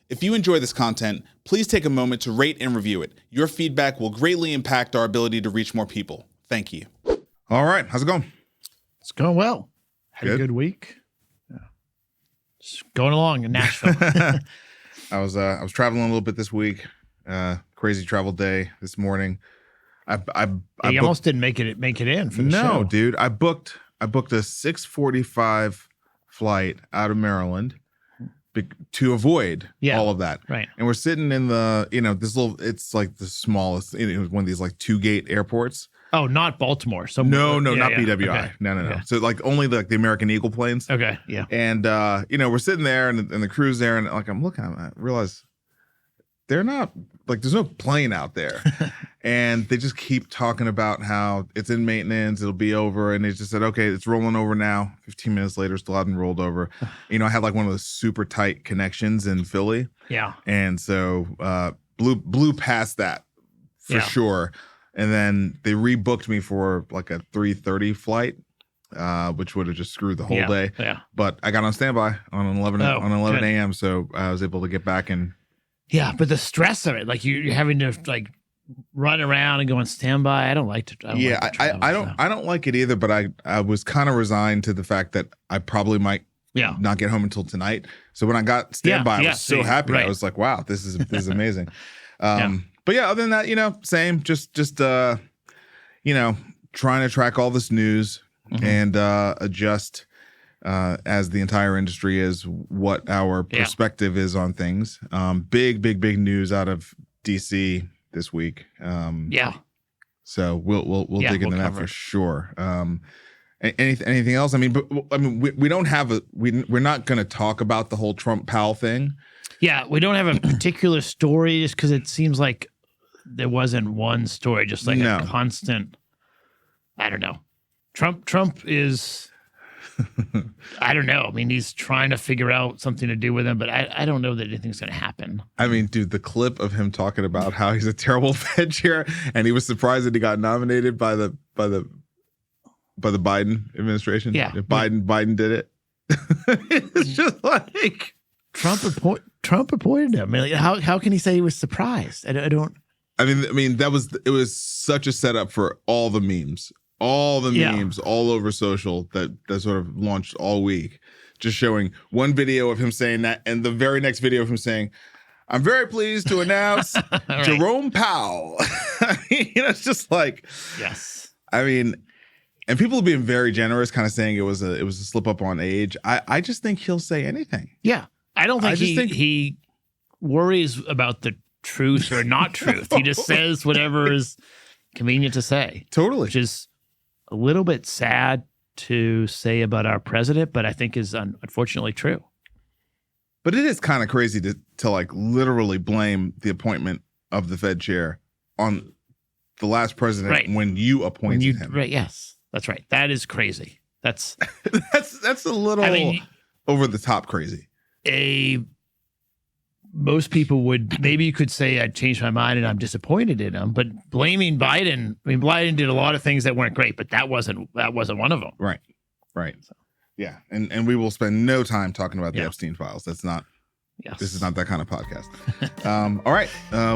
If you enjoy this content, please take a moment to rate and review it. Your feedback will greatly impact our ability to reach more people. Thank you. All right. How's it going? It's going well. Had a good week. Yeah. Just going along in Nashville. I was traveling a little bit this week. Crazy travel day this morning. I you almost didn't make it in for the show. No, dude. I booked a 6:45 flight out of Maryland to avoid all of that. Right. And we're sitting in the, this little, it's like the smallest, one of these like 2-gate airports. Oh, not Baltimore. No, not BWI. Okay. No. Okay. So like only like the American Eagle planes. Okay. Yeah. And, we're sitting there and the crew's there and like, I'm looking at it, I realize they're not like, there's no plane out there. And they just keep talking about how it's in maintenance, it'll be over. And they just said, okay, it's rolling over now. 15 minutes later, still hadn't rolled over. I had like one of those super tight connections in Philly. Yeah. And so blew past that for sure. And then they rebooked me for like a 3:30 flight, which would have just screwed the whole day. Yeah. But I got on standby on 11 a.m. So I was able to get back and. Yeah, but the stress of it, like you're having to like run around and go on standby. I don't like to. I don't like it either. But I was kind of resigned to the fact that I probably might not get home until tonight. So when I got standby, I was so happy. Right. I was like, wow, this is amazing. But yeah, other than that, same. Just trying to track all this news and adjust. As the entire industry is, what our perspective is on things. Big news out of DC this week. So we'll dig into that for sure. Anything else? I mean, we don't have we're not going to talk about the whole Trump Powell thing. Yeah, we don't have a particular story just because it seems like there wasn't one story, just like a constant. I don't know. Trump is. I don't know. I mean, he's trying to figure out something to do with him, but I don't know that anything's going to happen. I mean, dude, the clip of him talking about how he's a terrible Fed chair and he was surprised that he got nominated by the Biden administration. Yeah, if Biden did it. It's just like Trump appointed him. I mean, like, how can he say he was surprised? I don't. I mean, it was such a setup for all the memes. All the memes all over social that sort of launched all week, just showing one video of him saying that and the very next video of him saying, I'm very pleased to announce Jerome Powell. It's just like, yes. I mean, and people are being very generous, kind of saying it was a slip up on age. I just think he'll say anything. Yeah. I don't think he worries about the truth or not truth. He just says whatever is convenient to say. Totally. Which is a little bit sad to say about our president, but I think is unfortunately true. But it is kind of crazy to like literally blame the appointment of the Fed chair on the last president when you appointed him. Right. Yes, that's right. That is crazy. That's a little over the top crazy. Most people would, maybe you could say I'd changed my mind and I'm disappointed in him, but blaming Biden, I mean, Biden did a lot of things that weren't great, but that wasn't one of them. Right. So, yeah. And we will spend no time talking about the Epstein files. This is not that kind of podcast. All right.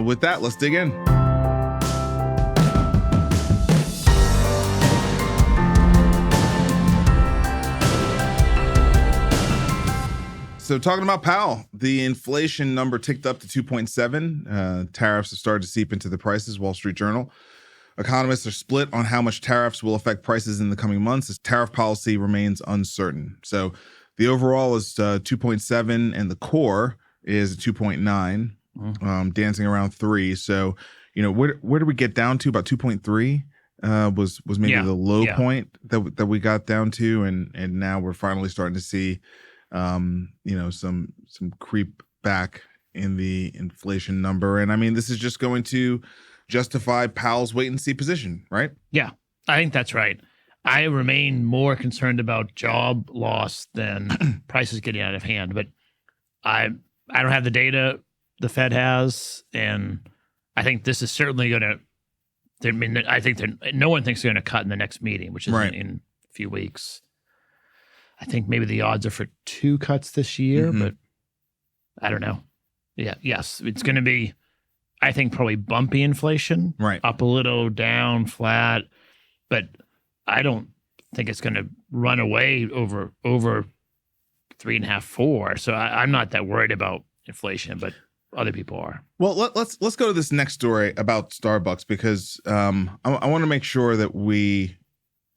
With that, let's dig in. So talking about Powell, the inflation number ticked up to 2.7. Tariffs have started to seep into the prices, Wall Street Journal. Economists are split on how much tariffs will affect prices in the coming months as tariff policy remains uncertain. So the overall is 2.7 and the core is 2.9, dancing around 3. So, where did we get down to? About 2.3 was maybe the low point that we got down to. And now we're finally starting to see some creep back in the inflation number. And I mean, this is just going to justify Powell's wait and see position, right? Yeah, I think that's right. I remain more concerned about job loss than prices getting out of hand, but I don't have the data the Fed has, and I think this is certainly going to. I mean, I think no one thinks they're going to cut in the next meeting, which is in a few weeks. I think maybe the odds are for 2 cuts this year, but I don't know. Yeah, yes, it's going to be, I think, probably bumpy inflation, Right. up a little, down, flat, but I don't think it's going to run away over 3.5, 4. So I'm not that worried about inflation, but other people are. Well, let's go to this next story about Starbucks, because I want to make sure that we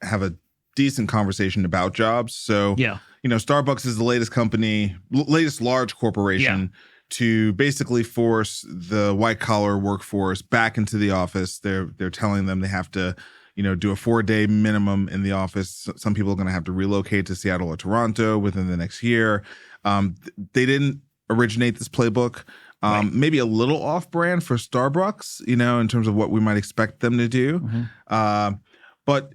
have a decent conversation about jobs. So, Yeah. Starbucks is the latest large corporation to basically force the white collar workforce back into the office. They're telling them they have to, do a 4-day minimum in the office. Some people are going to have to relocate to Seattle or Toronto within the next year. They didn't originate this playbook. Right. Maybe a little off-brand for Starbucks, in terms of what we might expect them to do. Mm-hmm. But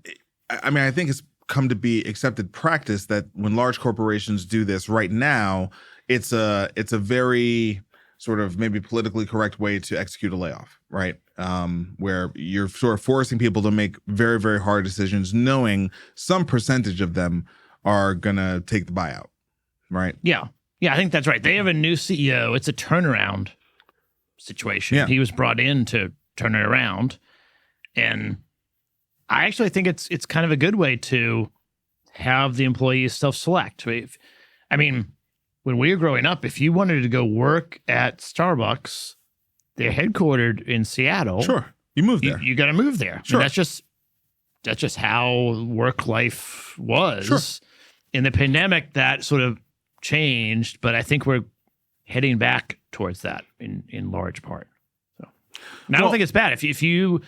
I mean, I think it's come to be accepted practice that when large corporations do this right now, it's a very sort of maybe politically correct way to execute a layoff, right? Where you're sort of forcing people to make very, very hard decisions, knowing some percentage of them are gonna take the buyout, right? Yeah. Yeah, I think that's right. They have a new CEO. It's a turnaround situation. Yeah. He was brought in to turn it around. And I actually think it's kind of a good way to have the employees self-select. I mean, when we were growing up, if you wanted to go work at Starbucks, they're headquartered in Seattle. Sure. You move there. You got to move there. Sure. And that's just how work life was. Sure. In the pandemic, that sort of changed, but I think we're heading back towards that in large part. So, and I don't think it's bad. If you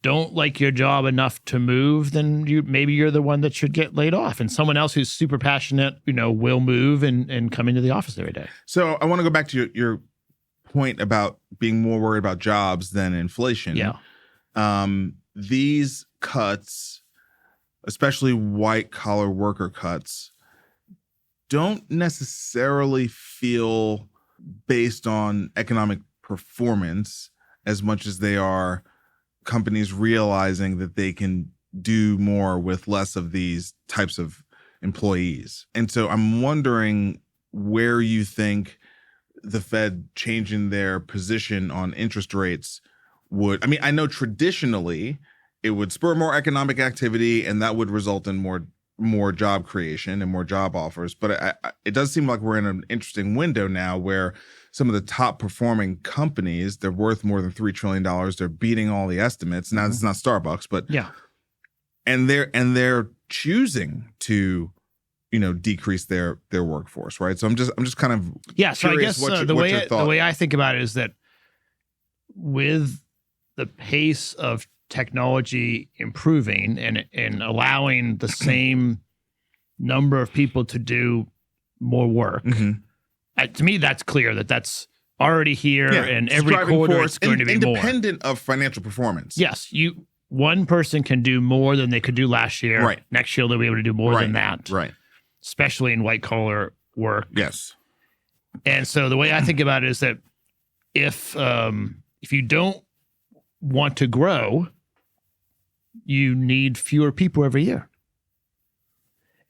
don't like your job enough to move, then maybe you're the one that should get laid off, and someone else who's super passionate, will move and come into the office every day. So I want to go back to your point about being more worried about jobs than inflation. Yeah. These cuts, especially white collar worker cuts, don't necessarily feel based on economic performance as much as they are companies realizing that they can do more with less of these types of employees. And so I'm wondering where you think the Fed changing their position on interest rates would, I mean, I know traditionally it would spur more economic activity and that would result in more job creation and more job offers. But it does seem like we're in an interesting window now where some of the top performing companies, they're worth more than $3 trillion. They're beating all the estimates. Now, it's not Starbucks, but yeah. And they're choosing to, decrease their workforce, right? So I'm just kind of So I guess the way I think about it is that with the pace of technology improving and allowing the same number of people to do more work, to me that's clear that's already here, and every quarter it's going to be more. Independent of financial performance. Yes, one person can do more than they could do last year. Right. Next year they'll be able to do more than that. Right. Especially in white collar work. Yes. And so the way I think about it is that if you don't want to grow, you need fewer people every year.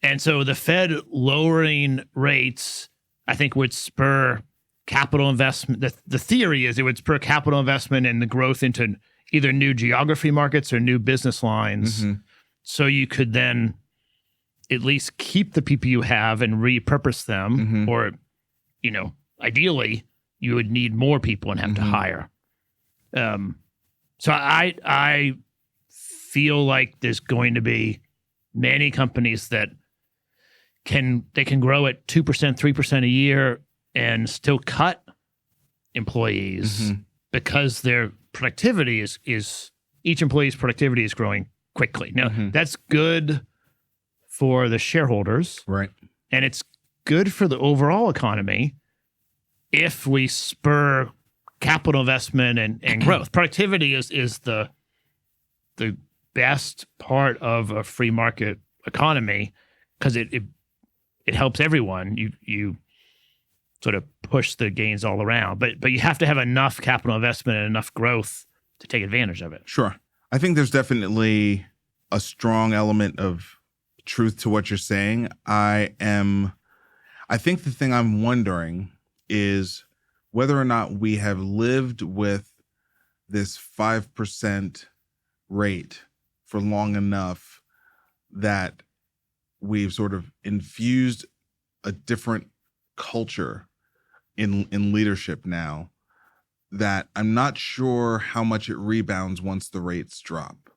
And so the Fed lowering rates, I think, would spur capital investment. The theory is it would spur capital investment and the growth into either new geography markets or new business lines. So you could then at least keep the people you have and repurpose them, or, ideally you would need more people and have to hire. So I feel like there's going to be many companies that can grow at 2%, 3% a year and still cut employees because their productivity is each employee's productivity is growing quickly. Now, that's good for the shareholders. Right. And it's good for the overall economy if we spur capital investment and growth. Productivity is the best part of a free market economy because it helps everyone. You sort of push the gains all around, but you have to have enough capital investment and enough growth to take advantage of it. Sure. I think there's definitely a strong element of truth to what you're saying. I think the thing I'm wondering is whether or not we have lived with this 5% rate for long enough that we've sort of infused a different culture in leadership now, that I'm not sure how much it rebounds once the rates drop.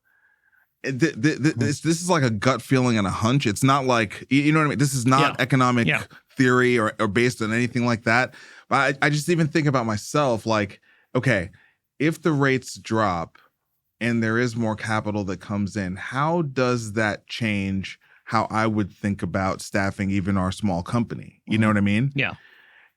This is like a gut feeling and a hunch. It's not like, you know what I mean? This is not economic theory or based on anything like that. But I just even think about myself, like, okay, if the rates drop and there is more capital that comes in, how does that change how I would think about staffing even our small company? You know what I mean? Yeah.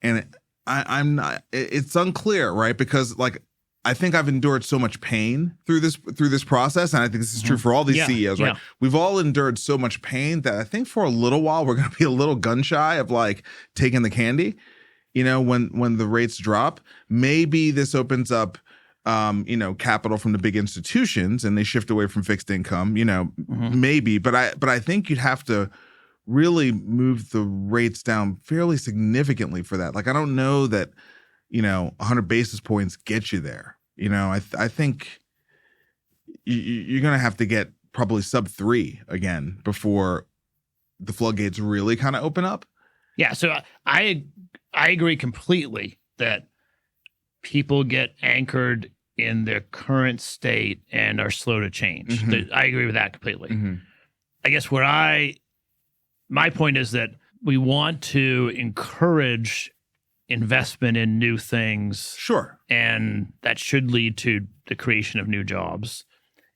And I'm not, it's unclear, right? Because like, I think I've endured so much pain through this process, and I think this is true for all these CEOs, right? We've all endured so much pain that I think for a little while we're going to be a little gun shy of like taking the candy, you know, when the rates drop. Maybe this opens up, you know, capital from the big institutions and they shift away from fixed income, you know, maybe. But I think you'd have to really move the rates down fairly significantly for that. Like, I don't know that, you know, 100 basis points get you there. You know, I think you're going to have to get probably sub 3 again before the floodgates really kind of open up. Yeah. So I agree completely that people get anchored in their current state and are slow to change. I agree with that completely. I guess my point is that we want to encourage investment in new things. Sure. And that should lead to the creation of new jobs.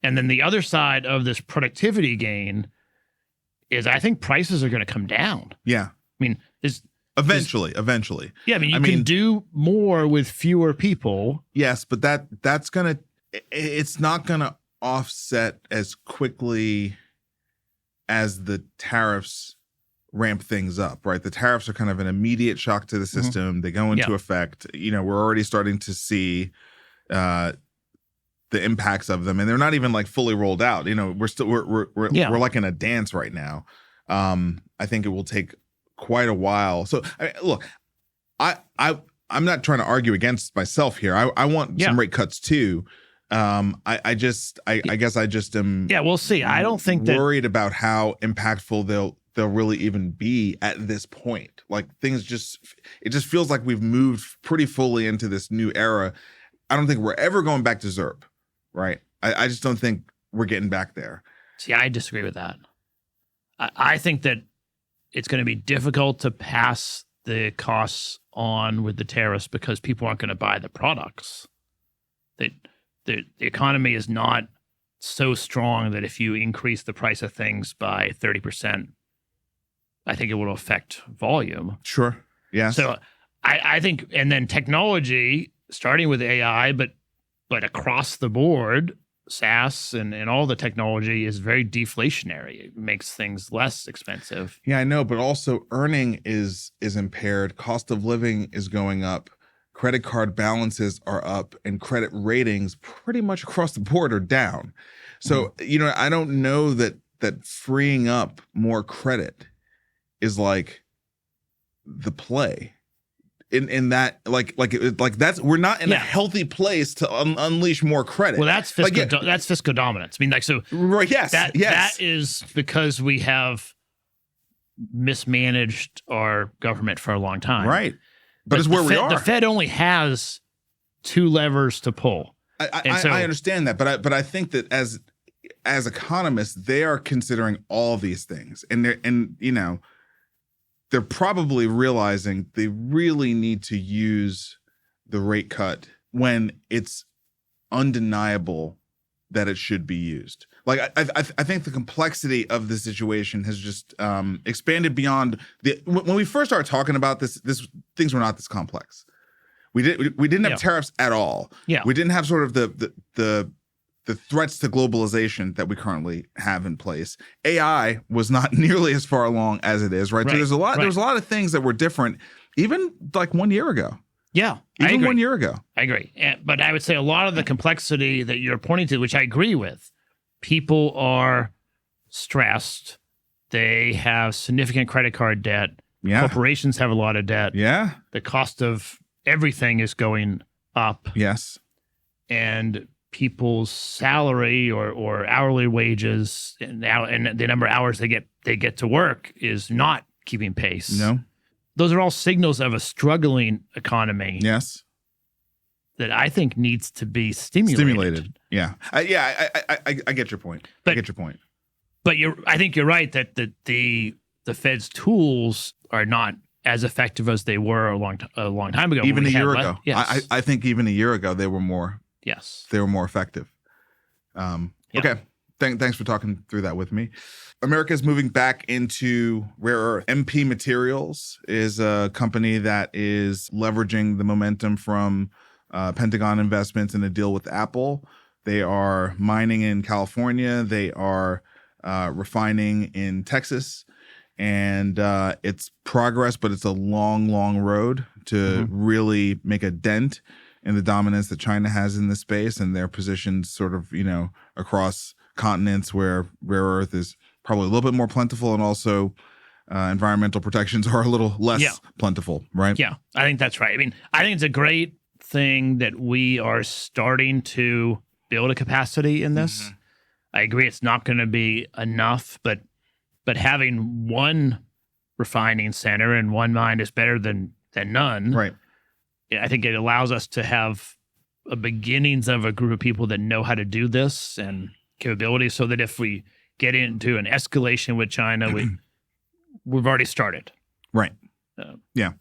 And then the other side of this productivity gain is I think prices are going to come down. Yeah. I mean, eventually. Yeah, I mean, you can do more with fewer people. Yes, but it's not going to offset as quickly as the tariffs ramp things up, right? The tariffs are kind of an immediate shock to the system. They go into effect. You know, we're already starting to see the impacts of them, and they're not even like fully rolled out. You know, we're like in a dance right now. I think it will take quite a while. So I mean, look, I'm not trying to argue against myself here. I want some rate cuts too. I guess I just am. Yeah, we'll see. I don't think worried about how impactful they'll really even be at this point. Like it just feels like we've moved pretty fully into this new era. I don't think we're ever going back to ZERP, right? I just don't think we're getting back there. See, I disagree with that. I think that it's going to be difficult to pass the costs on with the tariffs because people aren't going to buy the products. The economy is not so strong that if you increase the price of things by 30%, I think it will affect volume. Sure. Yeah. So I think, and then technology, starting with AI, but across the board, SaaS and all the technology is very deflationary. It makes things less expensive. Yeah, I know, but also earning is impaired. Cost of living is going up. Credit card balances are up, and credit ratings pretty much across the board are down. So, you know, I don't know that freeing up more credit is like the play in that like that's, we're not in a healthy place to unleash more credit. Well, that's fiscal, that's fiscal dominance. I mean, like, so right. Yes. That is because we have mismanaged our government for a long time. Right. But it's where we are. The Fed only has 2 levers to pull. I understand that, but I think that as economists, they are considering all these things, and you know, they're probably realizing they really need to use the rate cut when it's undeniable that it should be used. Like, I think the complexity of the situation has just expanded beyond when we first started talking about this things were not this complex. We didn't have tariffs at all. Yeah. We didn't have sort of the threats to globalization that we currently have in place. AI was not nearly as far along as it is, right? So there's a lot of things that were different even like 1 year ago. Yeah. Even 1 year ago. I agree. But I would say a lot of the complexity that you're pointing to, which I agree with, people are stressed. They have significant credit card debt. Yeah. Corporations have a lot of debt. Yeah. The cost of everything is going up. Yes. And people's salary or hourly wages and the number of hours they get to work is not keeping pace. No. Those are all signals of a struggling economy. Yes. That I think needs to be stimulated. Yeah. I get your point. I get your point. But I think you're right that the Fed's tools are not as effective as they were a long time ago. Even a year ago. Yes. I think even a year ago they were more. Yes. They were more effective. Okay. Thanks for talking through that with me. America is moving back into rare earth. MP Materials is a company that is leveraging the momentum from Pentagon investments in a deal with Apple. They are mining in California. They are refining in Texas. And it's progress, but it's a long, long road to really make a dent in the dominance that China has in this space and their positions sort of, across continents where rare earth is probably a little bit more plentiful, and also environmental protections are a little less plentiful, right? Yeah, I think that's right. I mean, I think it's a great thing that we are starting to build a capacity in this. I agree it's not going to be enough, but having one refining center and one mine is better than none. Right. I think it allows us to have a beginnings of a group of people that know how to do this and capabilities, so that if we get into an escalation with China, we've already started. Right. Yeah.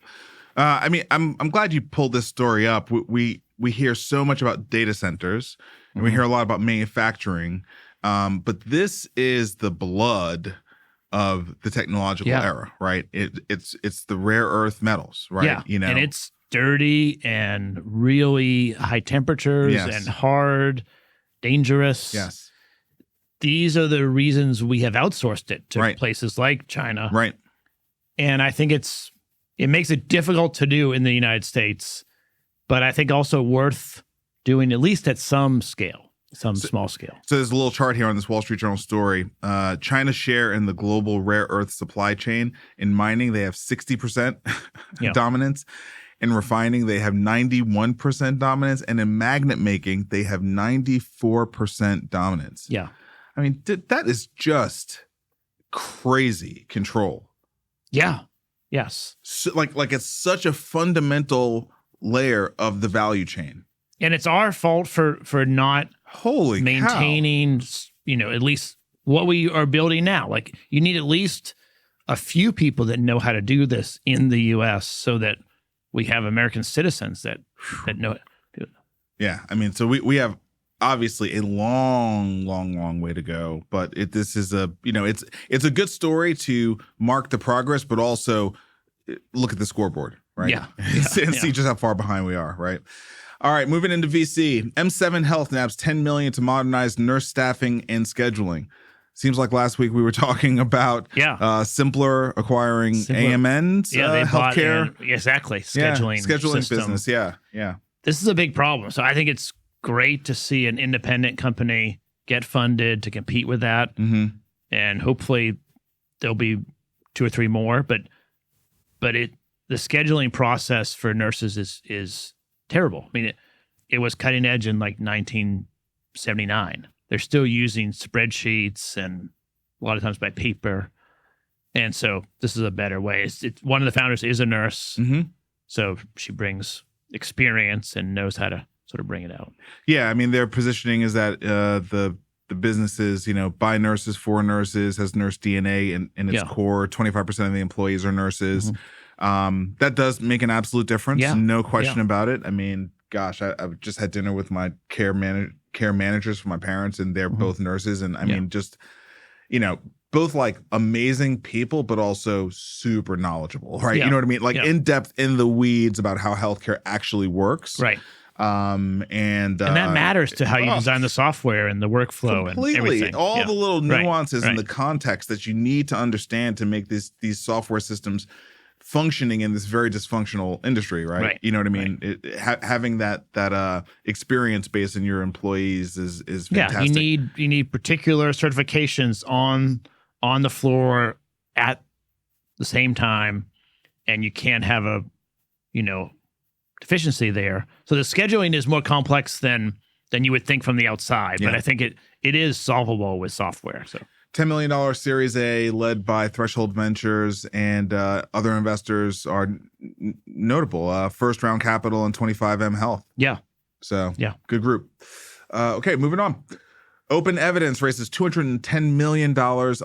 I mean, I'm glad you pulled this story up. We hear so much about data centers, and we hear a lot about manufacturing, but this is the blood of the technological era, right? It's the rare earth metals, right? Yeah. And it's dirty and really high temperatures and hard, dangerous. Yes. These are the reasons we have outsourced it to places like China. Right. And I think it makes it difficult to do in the United States, but I think also worth doing at least at some scale, small scale. So there's a little chart here on this Wall Street Journal story. China's share in the global rare earth supply chain. In mining, they have 60% dominance. In refining, they have 91% dominance. And in magnet making, they have 94% dominance. Yeah. I mean, that is just crazy control. Yeah. Yes. So, like it's such a fundamental layer of the value chain. And it's our fault for not maintaining, at least what we are building now. Like, you need at least a few people that know how to do this in the U.S. so that we have American citizens that know it. Yeah. I mean, so we have obviously a long, long, long way to go, but this is it's a good story to mark the progress, but also look at the scoreboard, right? Yeah. And see just how far behind we are, right? All right, moving into VC. M7 Health nabs $10 million to modernize nurse staffing and scheduling. Seems like last week we were talking about Simpler acquiring AMN's they healthcare. Exactly. Scheduling system. Business. Yeah. This is a big problem. So I think it's great to see an independent company get funded to compete with that. And hopefully there'll be 2 or 3 more. But the scheduling process for nurses is terrible. I mean, it was cutting edge in like 1979. They're still using spreadsheets and a lot of times by paper. And so this is a better way. One of the founders is a nurse. So she brings experience and knows how to sort of bring it out. Yeah. I mean, their positioning is that the businesses, by nurses, for nurses, has nurse DNA in its core. 25% of the employees are nurses. That does make an absolute difference. No question about it. I mean, gosh, I just had dinner with my care managers for my parents, and they're both nurses. And I mean, just, both like amazing people, but also super knowledgeable, right? You know what I mean? Like in depth in the weeds about how healthcare actually works. Right. And that matters to how you design the software and the workflow completely. And everything. All the little nuances and the context that you need to understand to make these software systems functioning in this very dysfunctional industry, right? You know what I mean? Having that experience base in your employees is fantastic. You need particular certifications on the floor at the same time, and you can't have a deficiency there. So the scheduling is more complex than you would think from the outside, but I think it is solvable with software. So $10 million Series A led by Threshold Ventures and other investors are notable. First round capital and 25M Health. Yeah. So good group. Okay, moving on. OpenEvidence raises $210 million,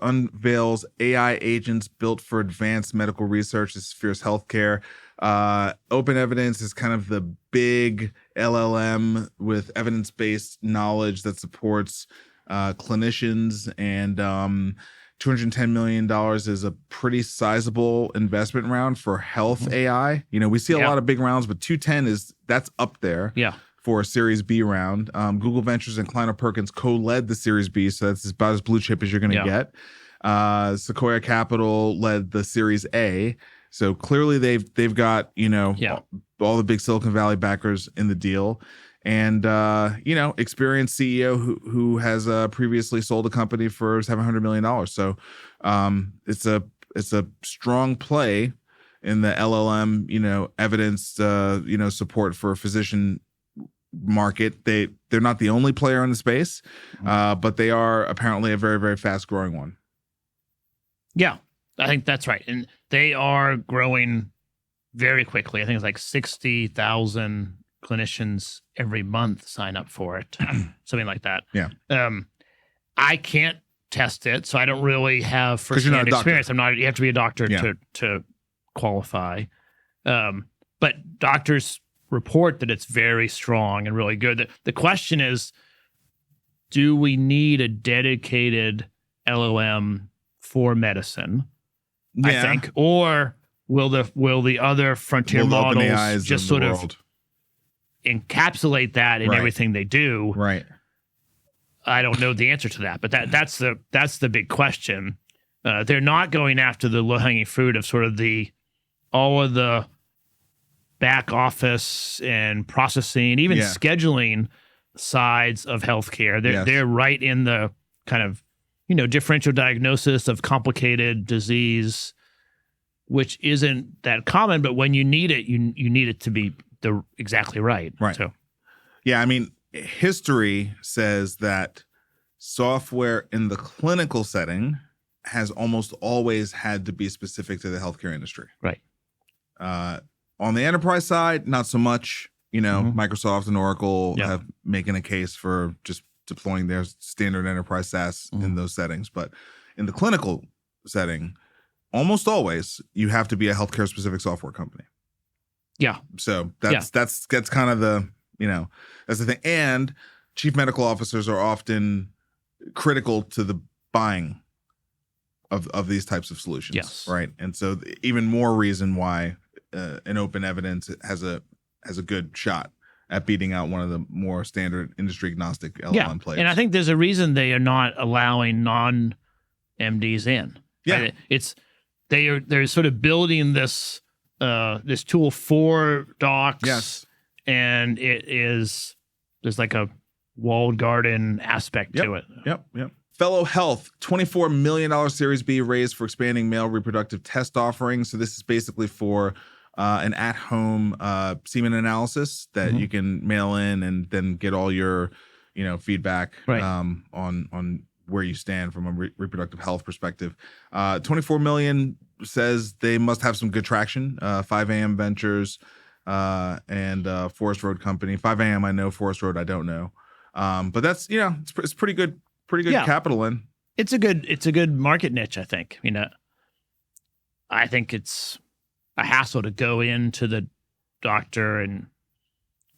unveils AI agents built for advanced medical research. This is Fierce Healthcare. OpenEvidence is kind of the big LLM with evidence-based knowledge that supports clinicians, and $210 million is a pretty sizable investment round for health AI. You know, we see a lot of big rounds, but 210 that's up there. Yeah. For a Series B round. Google Ventures and Kleiner Perkins co-led the Series B, so that's about as blue chip as you're going to get. Sequoia Capital led the Series A, so clearly they've got all the big Silicon Valley backers in the deal, and experienced CEO who has previously sold a company for $700 million. So it's a strong play in the LLM evidence support for physician market. They're not the only player in the space, but they are apparently a very, very fast growing one. Yeah, I think that's right. And they are growing very quickly. I think it's like 60,000 clinicians every month sign up for it, something like that. Yeah. I can't test it, so I don't really have first-hand experience. You have to be a doctor to qualify. But doctors report that it's very strong and really good. The question is, do we need a dedicated LLM for medicine? I think, or will the other frontier models just sort of encapsulate that in everything they do? Right. I don't know the answer to that, but that's the big question. They're not going after the low-hanging fruit of sort of all of the back office and processing, even scheduling sides of healthcare. They're right in the kind of differential diagnosis of complicated disease, which isn't that common. But when you need it, you need it to be exactly right. Right. So, yeah, I mean, history says that software in the clinical setting has almost always had to be specific to the healthcare industry. Right. On the enterprise side, not so much. Microsoft and Oracle have making a case for just deploying their standard enterprise SaaS in those settings. But in the clinical setting, almost always you have to be a healthcare specific software company. Yeah. So that's kind of the that's the thing. And chief medical officers are often critical to the buying of these types of solutions. Yes. Right. And so even more reason why an OpenEvidence has a good shot at beating out one of the more standard industry agnostic LLM players. And I think there's a reason they are not allowing non-MDs in. Yeah. Right? They're sort of building this tool for docs. Yes. And there's like a walled garden aspect to it. Yep. Fellow Health, $24 million Series B raised for expanding male reproductive test offerings. So this is basically for an at-home semen analysis that you can mail in and then get all your, feedback on where you stand from a reproductive health perspective. 24 million says they must have some good traction. 5AM Ventures and Forest Road Company. 5AM I know, Forest Road I don't know. But that's it's pretty good capital in. It's a good market niche, I think. I think it's a hassle to go into the doctor and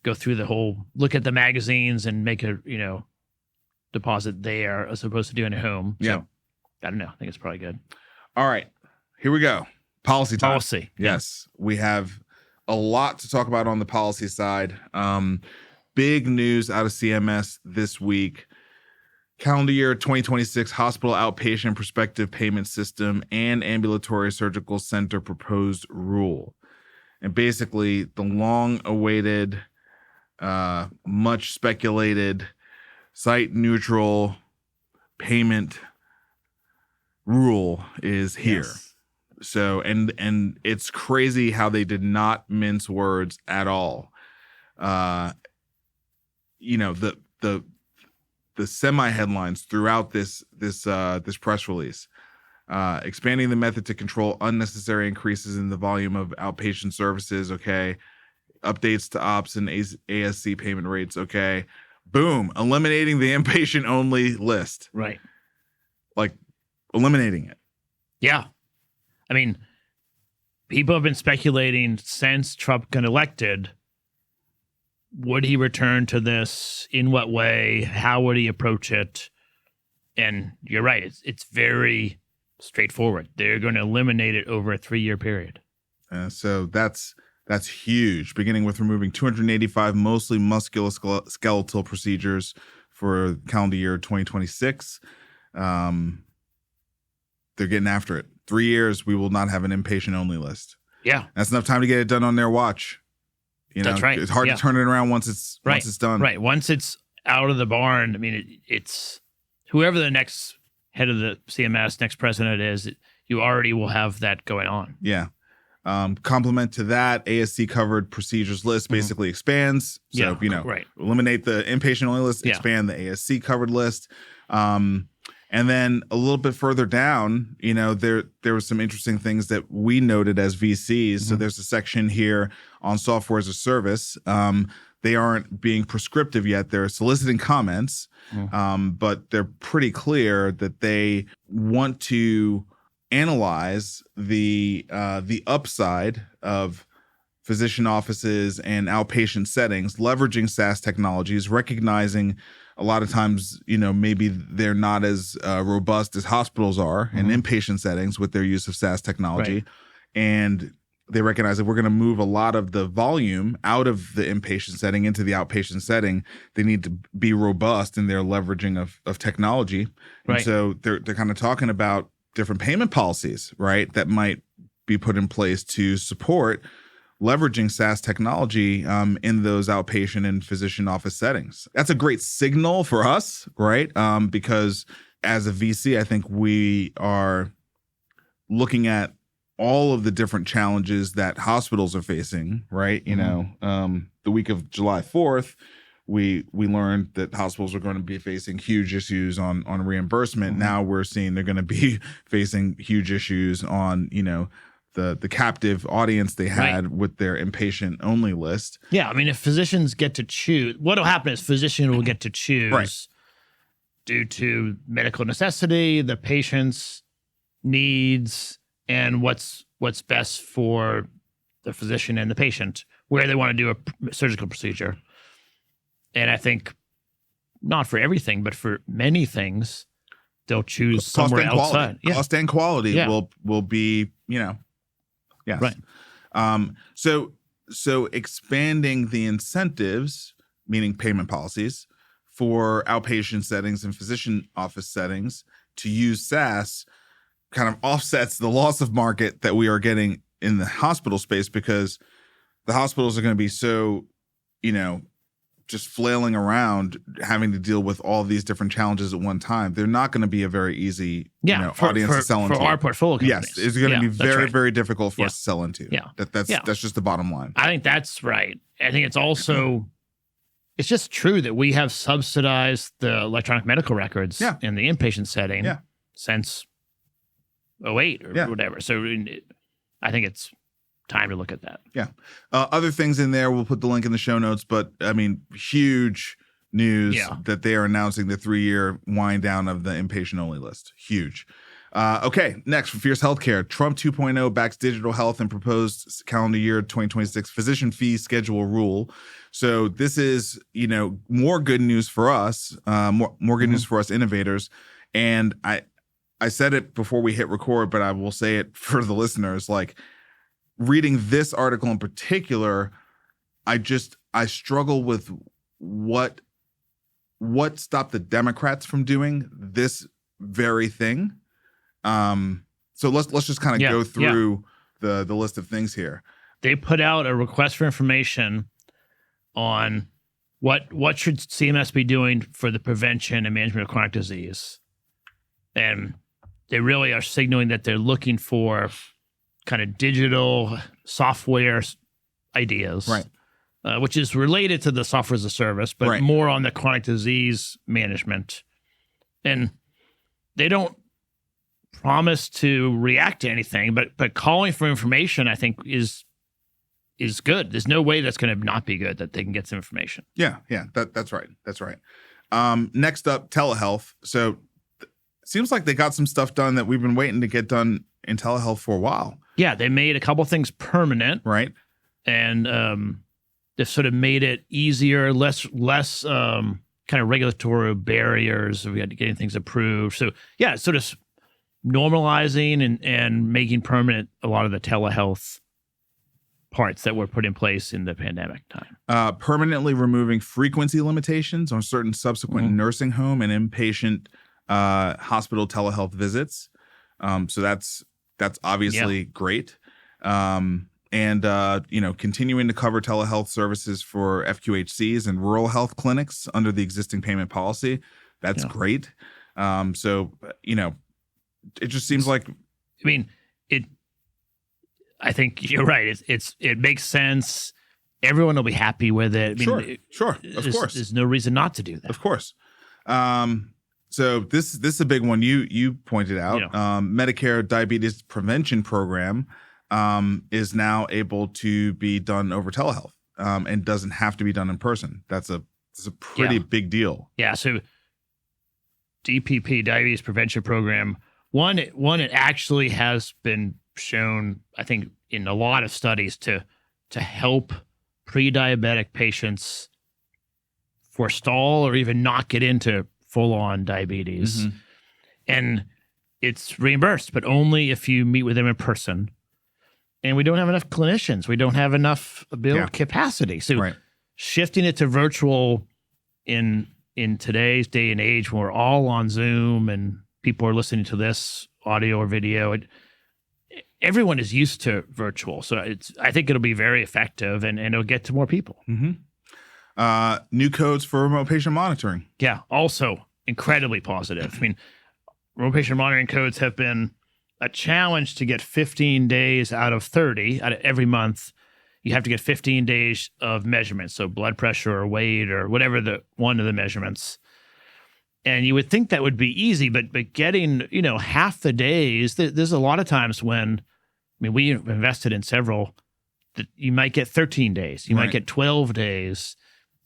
go through the whole look at the magazines and make a deposit there as opposed to doing it at home. Yeah. So, I don't know. I think it's probably good. All right. Here we go. Policy time. Policy. Yes. We have a lot to talk about on the policy side. Big news out of CMS this week. Calendar year 2026 hospital outpatient prospective payment system and ambulatory surgical center proposed rule. And basically the long-awaited, much speculated site neutral payment rule is here. Yes. So and it's crazy how they did not mince words at all. You know, the semi headlines throughout this press release. Expanding the method to control unnecessary increases in the volume of outpatient services. Okay. Updates to ops and ASC payment rates. Okay. Boom. Eliminating the inpatient only list. Right. Like eliminating it. Yeah. I mean, people have been speculating since Trump got elected. Would he return to this? In what way? How would he approach it? And you're right. It's very straightforward. They're going to eliminate it over a 3-year period. So that's huge, beginning with removing 285 mostly musculoskeletal procedures for calendar year 2026. They're getting after it. 3 years, we will not have an inpatient-only list. Yeah. That's enough time to get it done on their watch. You know, that's right. It's hard to turn it around once it's done. Right. Once it's out of the barn, I mean, it's whoever the next head of the CMS, next president is, you already will have that going on. Yeah. Complement to that, ASC covered procedures list basically expands. So, eliminate the inpatient only list, expand the ASC covered list. And then a little bit further down, there were some interesting things that we noted as VCs. So there's a section here on software as a service. They aren't being prescriptive yet. They're soliciting comments, but they're pretty clear that they want to analyze the upside of physician offices and outpatient settings, leveraging SaaS technologies, recognizing a lot of times, maybe they're not as robust as hospitals are in inpatient settings with their use of SaaS technology. Right. And they recognize that we're going to move a lot of the volume out of the inpatient setting into the outpatient setting. They need to be robust in their leveraging of technology. And so they're kind of talking about different payment policies, right, that might be put in place to support leveraging SaaS technology in those outpatient and physician office settings. That's a great signal for us, right? Because as a VC, I think we are looking at all of the different challenges that hospitals are facing, right? The week of July 4th, we learned that hospitals are going to be facing huge issues on reimbursement. Now we're seeing they're going to be facing huge issues on, the captive audience they had with their inpatient only list. Yeah, I mean, if physicians get to choose, what'll happen is physician will get to choose due to medical necessity, the patient's needs, and what's best for the physician and the patient, where they want to do a surgical procedure. And I think not for everything, but for many things, they'll choose somewhere outside. Cost and quality will be, yes. Right. So expanding the incentives, meaning payment policies, for outpatient settings and physician office settings to use SaaS kind of offsets the loss of market that we are getting in the hospital space, because the hospitals are going to be so, just flailing around, having to deal with all these different challenges at one time. They're not going to be a very easy audience to sell into. For our portfolio companies. Yes, it's going to be very, very difficult for us to sell into. Yeah. That's just the bottom line. I think that's right. I think it's also, it's just true that we have subsidized the electronic medical records in the inpatient setting since 2008 or whatever. So I think it's time to look at that. Yeah. Other things in there, we'll put the link in the show notes, but I mean, huge news that they are announcing the 3-year wind down of the inpatient only list. Huge. Okay, next, for Fierce Healthcare, Trump 2.0 backs digital health and proposed calendar year 2026 physician fee schedule rule. So this is, more good news for us, more good news for us innovators. And I said it before we hit record, but I will say it for the listeners, reading this article in particular, I struggle with what stopped the Democrats from doing this very thing. So let's just kind of go through the list of things here. They put out a request for information on what should CMS be doing for the prevention and management of chronic disease. And they really are signaling that they're looking for kind of digital software ideas, Right. Which is related to the software as a service, but Right. more on the chronic disease management. And they don't promise to react to anything, but calling for information, I think, is good. There's no way that's going to not be good, that they can get some information. Yeah. That's right. That's right. Next up, telehealth. So seems like they got some stuff done that we've been waiting to get done in telehealth for a while. Yeah, they made a couple things permanent, right? And they've sort of made it easier, less kind of regulatory barriers. We had to getting things approved. So yeah, it's sort of normalizing and making permanent a lot of the telehealth parts that were put in place in the pandemic time. Permanently removing frequency limitations on certain subsequent nursing home and inpatient hospital telehealth visits. So that's obviously great. And continuing to cover telehealth services for FQHCs and rural health clinics under the existing payment policy. That's great. It just seems like, I think you're right. It makes sense. Everyone will be happy with it. Sure. Of course. There's no reason not to do that. Of course. So this is a big one you pointed out. Medicare Diabetes Prevention Program is now able to be done over telehealth and doesn't have to be done in person. That's a pretty big deal. Yeah. So DPP, Diabetes Prevention Program, one, it actually has been shown, I think, in a lot of studies to help pre-diabetic patients forestall or even not get into full-on diabetes. And it's reimbursed, but only if you meet with them in person. And we don't have enough clinicians. We don't have enough capacity. So shifting it to virtual in today's day and age, when we're all on Zoom and people are listening to this audio or video, everyone is used to virtual. So I think it'll be very effective and it'll get to more people. New codes for remote patient monitoring. Yeah, also incredibly positive. Remote patient monitoring codes have been a challenge to get 15 days out of 30 out of every month. You have to get 15 days of measurements, so blood pressure or weight or whatever one of the measurements. And you would think that would be easy, but getting half the days, there's a lot of times when, we invested in several that you might get 13 days, you might get 12 days,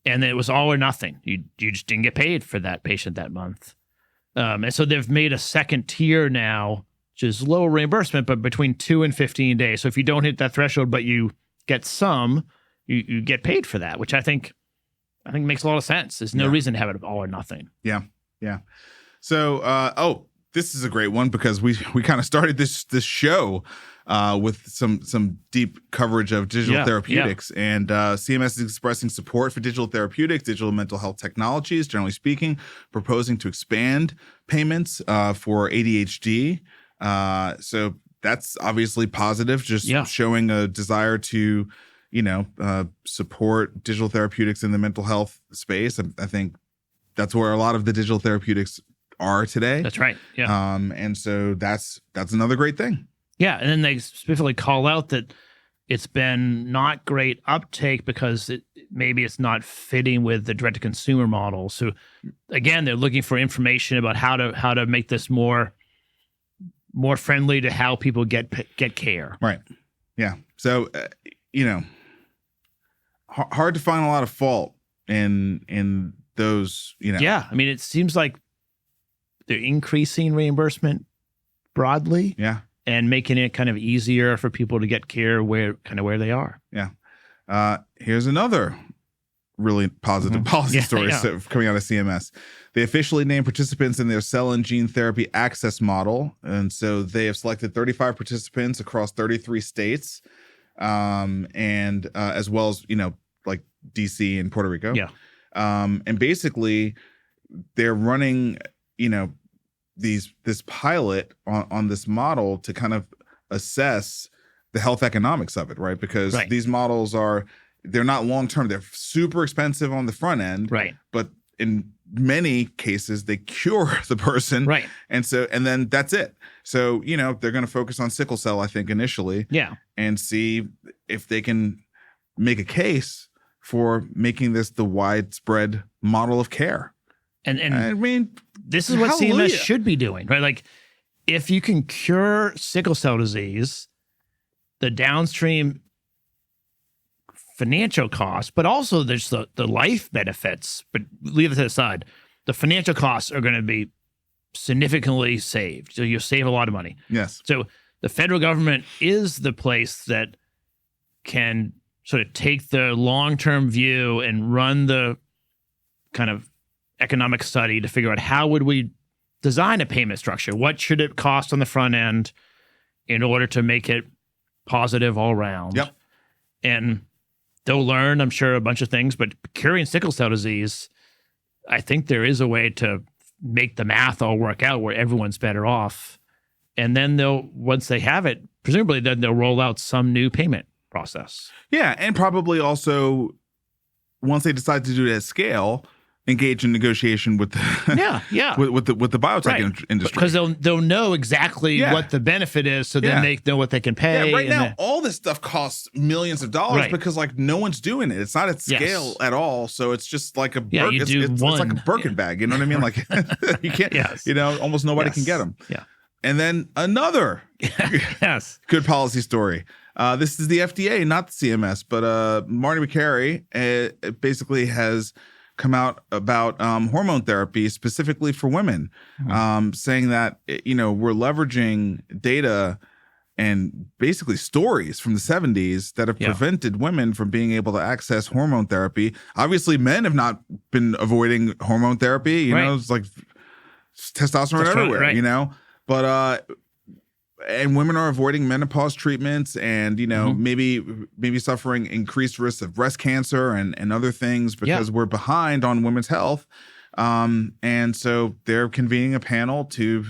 and it was all or nothing. You just didn't get paid for that patient that month. And so they've made a second tier now, which is low reimbursement, but between 2 and 15 days. So if you don't hit that threshold, but you get some, you get paid for that, which I think makes a lot of sense. There's no reason to have it all or nothing. Yeah. So, this is a great one because we kind of started this show with some deep coverage of digital therapeutics, and CMS is expressing support for digital therapeutics, digital mental health technologies, generally speaking, proposing to expand payments for ADHD. So that's obviously positive, just showing a desire to, support digital therapeutics in the mental health space. I think that's where a lot of the digital therapeutics are today. That's right. Yeah. And so that's another great thing. Yeah. And then they specifically call out that it's been not great uptake because maybe it's not fitting with the direct to consumer model. So again, they're looking for information about how to make this more friendly to how people get care. Right. Yeah. So, hard to find a lot of fault in those, Yeah. It seems like they're increasing reimbursement broadly. Yeah. And making it kind of easier for people to get care where they are. Yeah. Here's another really positive policy story coming out of CMS. They officially named participants in their cell and gene therapy access model. And so they have selected 35 participants across 33 states, and as well as, like DC and Puerto Rico. Yeah. And basically they're running, this pilot on this model to kind of assess the health economics of it, right? Because these models they're not long-term. They're super expensive on the front end, right? But in many cases, they cure the person. Right. And then that's it. So, they're going to focus on sickle cell, I think, initially. Yeah. And see if they can make a case for making this the widespread model of care. And I mean, this is what CMS should be doing, right? Like, if you can cure sickle cell disease, the downstream financial costs, but also there's the life benefits, but leave it to the side. The financial costs are going to be significantly saved. So you'll save a lot of money. Yes. So the federal government is the place that can sort of take the long-term view and run the kind of economic study to figure out how would we design a payment structure? What should it cost on the front end in order to make it positive all around? Yep. And they'll learn, I'm sure, a bunch of things, but curing sickle cell disease, I think there is a way to make the math all work out where everyone's better off. And then once they have it, presumably then they'll roll out some new payment process. Yeah, and probably also, once they decide to do it at scale, engage in negotiation with the with the biotech industry, because they'll know exactly what the benefit is, so then they know what they can pay. Yeah, right now all this stuff costs millions of dollars because no one's doing it. It's not at scale at all, so it's just like a it's like a Birkin bag. You know what I mean? Like you can't, almost nobody can get them. Yeah. And then another good policy story. This is the F.D.A., not the CMS, but Marty McCary basically has come out about hormone therapy specifically for women, saying that we're leveraging data and basically stories from the 70s that have prevented women from being able to access hormone therapy. Obviously, men have not been avoiding hormone therapy. You know, it's like testosterone everywhere. But and women are avoiding menopause treatments and, maybe suffering increased risks of breast cancer and other things because we're behind on women's health. And so they're convening a panel to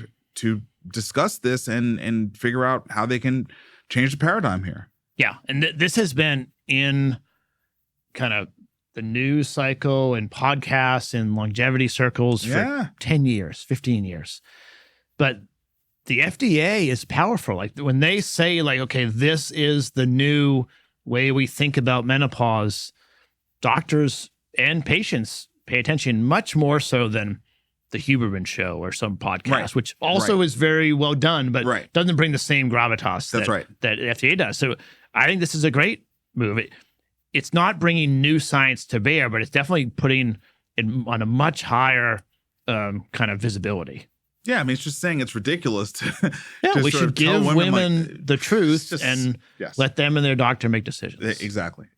discuss this and figure out how they can change the paradigm here. Yeah. And this has been in kind of the news cycle and podcasts and longevity circles for 10 years, 15 years. But the F.D.A. is powerful. Like when they say okay, this is the new way we think about menopause, doctors and patients pay attention much more so than the Huberman Show or some podcast, which also is very well done, but doesn't bring the same gravitas that FDA does. So I think this is a great move. It's not bringing new science to bear, but it's definitely putting it on a much higher kind of visibility. Yeah, I mean, it's just saying it's ridiculous to we should give women the truth and let them and their doctor make decisions. Exactly.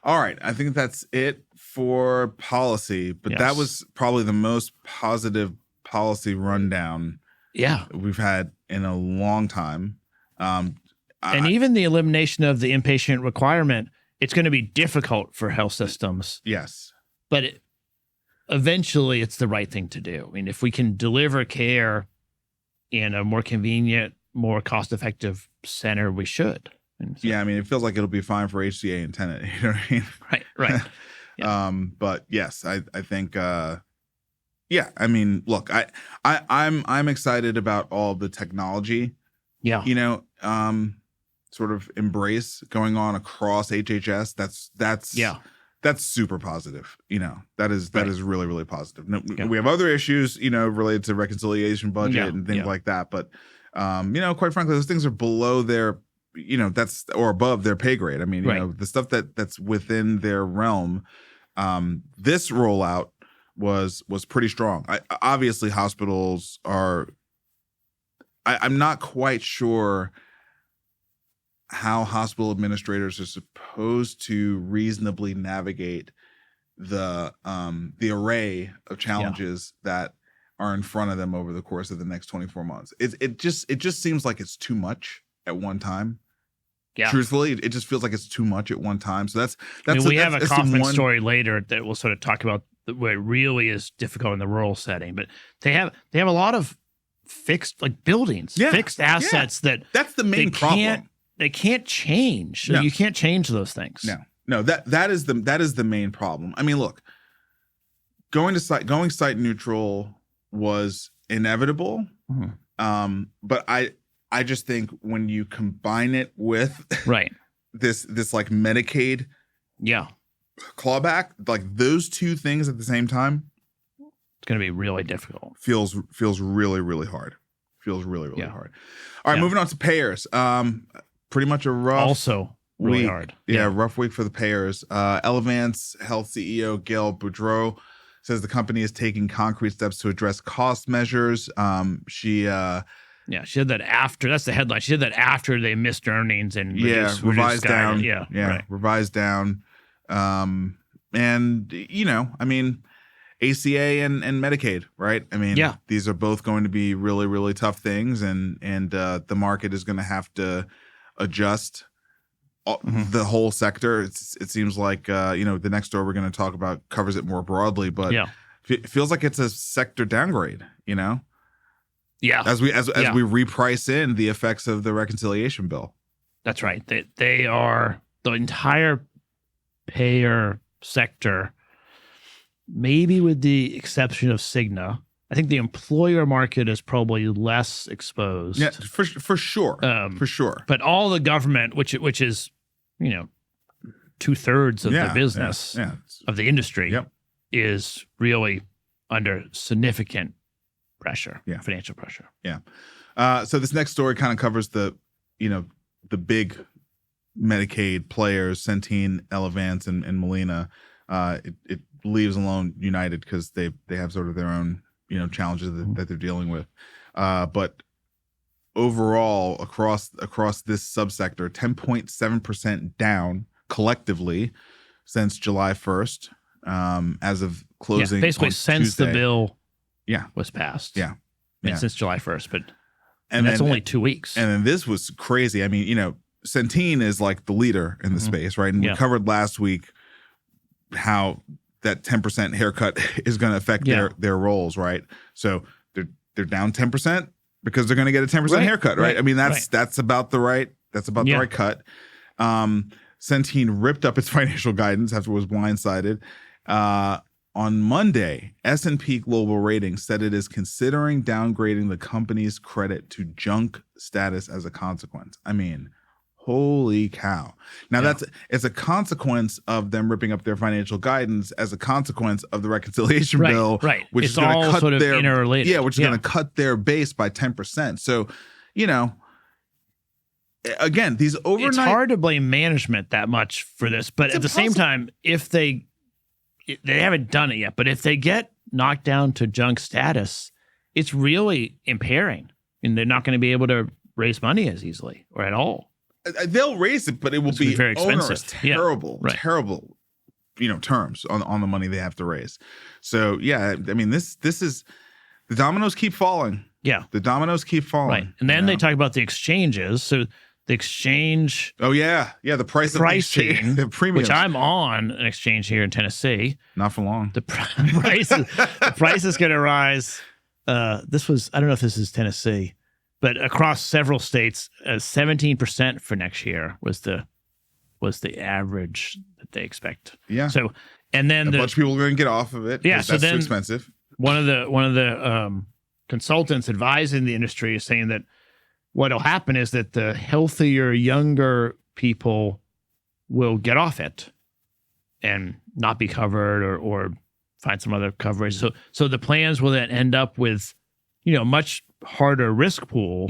All right, I think that's it for policy, but that was probably the most positive policy rundown we've had in a long time. And even the elimination of the inpatient requirement, it's going to be difficult for health systems. Yes. But eventually it's the right thing to do. I mean, if we can deliver care in a more convenient, more cost-effective center, we should. I mean, it feels like it'll be fine for HCA and Tenet. You know what I mean? Right. Yeah. But yes, I think. I mean, look, I'm excited about all the technology. Yeah. Sort of embrace going on across HHS. That's super positive. That is really, really positive. No, we have other issues, related to reconciliation budget and things like that. But, quite frankly, those things are below their, or above their pay grade. I mean, the stuff that's within their realm. This rollout was pretty strong. Obviously, hospitals are. I'm not quite sure how hospital administrators are supposed to reasonably navigate the array of challenges that are in front of them over the course of the next 24 months. It just seems like it's too much at one time. Yeah. Truthfully, it just feels like it's too much at one time. So we have a Kaufman story later that we'll sort of talk about where it really is difficult in the rural setting. But they have a lot of fixed buildings, fixed assets that's the main problem. They can't change. No. You can't change those things. No, that is the main problem. I mean, look, going site neutral was inevitable. But I just think when you combine it with right this like Medicaid clawback, like those two things at the same time, it's going to be really difficult. Feels really, really hard. Feels really, really hard. All right, moving on to payers. Pretty much a rough also really week. hard. Rough week for the payers. Elevance Health CEO Gail Boudreau says the company is taking concrete steps to address cost measures. She said that after, that's the headline. She said that after they missed earnings and revised down. Revised down. And I mean, ACA and Medicaid, right? I mean, these are both going to be really, really tough things, and the market is going to have to adjust the whole sector. It seems like the next story we're going to talk about covers it more broadly, but it feels like it's a sector downgrade. As we reprice in the effects of the reconciliation bill. That's right. They are the entire payer sector. Maybe with the exception of Cigna, I think the employer market is probably less exposed. Yeah, for sure, for sure. But all the government, which is 2/3 of the business of the industry, is really under significant pressure, financial pressure. So this next story kind of covers the big Medicaid players, Centene, Elevance, and Molina. It leaves alone United because they have sort of their own challenges that they're dealing with. But overall, across this subsector, 10.7% down collectively since July 1st, as of closing. Basically, since Tuesday. The bill was passed. Since July 1st, but that's only 2 weeks. And then this was crazy. I mean, Centene is like the leader in the space, right? And we covered last week how that 10% haircut is going to affect their roles, right? So they're down 10% because they're going to get a 10% haircut, right? I mean, that's about the right the right cut. Centene ripped up its financial guidance after it was blindsided. On Monday, S&P Global Ratings said it is considering downgrading the company's credit to junk status as a consequence. I mean, holy cow. Now it's a consequence of them ripping up their financial guidance as a consequence of the reconciliation bill, which it's is going to cut sort of their interrelated. Which is going to cut their base by 10%. So, again, these overnight. It's hard to blame management that much for this, but at the same time, if they haven't done it yet, but if they get knocked down to junk status, it's really impairing, and they're not going to be able to raise money as easily or at all. They'll raise it, but it will be very expensive. Onerous, terrible, terrible, terms on the money they have to raise. So I mean, this is the dominoes keep falling. Yeah, the dominoes keep falling. Right, and then they talk about the exchanges. So the exchange. Oh yeah, the pricing, the premium. Which I'm on an exchange here in Tennessee. Not for long. The price is going to rise. I don't know if this is Tennessee. But across several states, 17% for next year was the average that they expect. Yeah. So, and then a bunch of people are going to get off of it. Yeah. So that's too expensive. One of the consultants advising the industry is saying that what'll happen is that the healthier, younger people will get off it and not be covered or find some other coverage. So the plans will then end up with, much harder risk pool,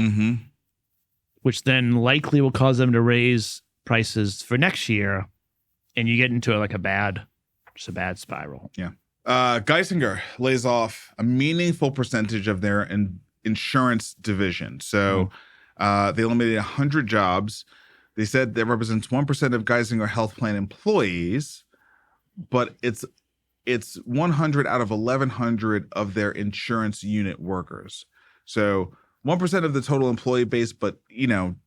which then likely will cause them to raise prices for next year, and you get into a bad spiral. Yeah. Geisinger lays off a meaningful percentage of their insurance division. So they eliminated 100 jobs. They said that represents 1% of Geisinger Health Plan employees, but it's 100 out of 1,100 of their insurance unit workers. So 1% of the total employee base, but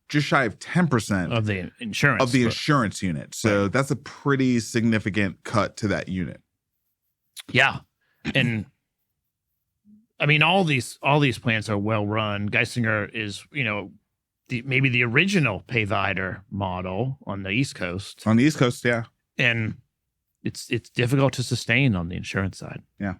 just shy of 10% of the insurance unit. So that's a pretty significant cut to that unit. Yeah, and I mean all these plans are well run. Geisinger is maybe the original payvider model on the East Coast. On the East Coast, yeah, and it's difficult to sustain on the insurance side. Yeah.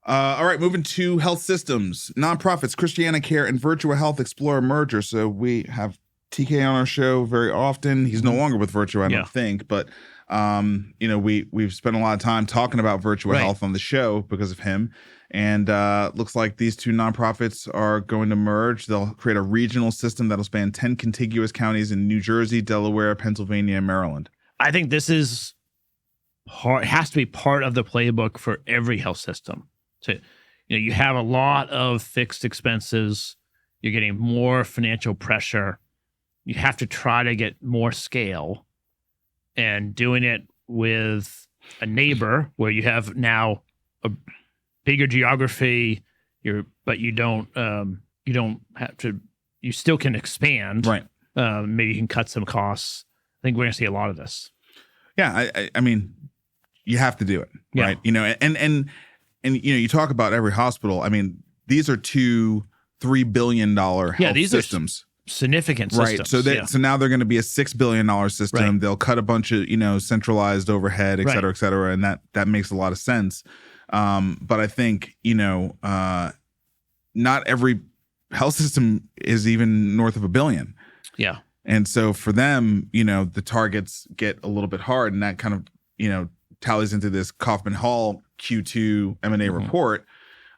All right, moving to health systems. Nonprofits, Christiana Care and Virtua Health explore a merger. So we have TK on our show very often. He's no longer with Virtua, I don't think, but we've spent a lot of time talking about Virtua Health on the show because of him. And looks like these two nonprofits are going to merge. They'll create a regional system that'll span 10 contiguous counties in New Jersey, Delaware, Pennsylvania, and Maryland. I think this has to be part of the playbook for every health system. So, you have a lot of fixed expenses. You're getting more financial pressure. You have to try to get more scale, and doing it with a neighbor where you have now a bigger geography. But you don't have to. You still can expand. Right. Maybe you can cut some costs. I think we're going to see a lot of this. Yeah, I mean, you have to do it, right? And you talk about every hospital. I mean, these are $2-3 billion health these systems. Are significant systems. Right. So now they're going to be a $6 billion system. Right. They'll cut a bunch of, centralized overhead, et cetera, et cetera. And that makes a lot of sense. But I think, not every health system is even north of $1 billion. Yeah. And so for them, the targets get a little bit hard, and that kind of, tallies into this Kaufman Hall Q2 M&A report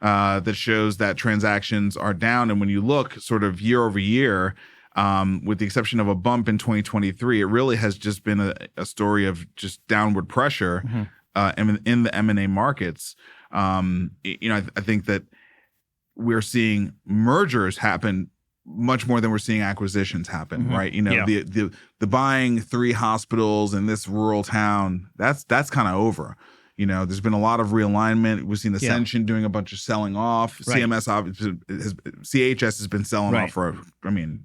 that shows that transactions are down. And when you look sort of year over year, with the exception of a bump in 2023, it really has just been a story of just downward pressure in the M&A markets. I think that we're seeing mergers happen much more than we're seeing acquisitions happen, right? The buying 3 hospitals in this rural town, that's kind of over. There's been a lot of realignment. We've seen Ascension doing a bunch of selling off. Right. CMS CHS has been selling off for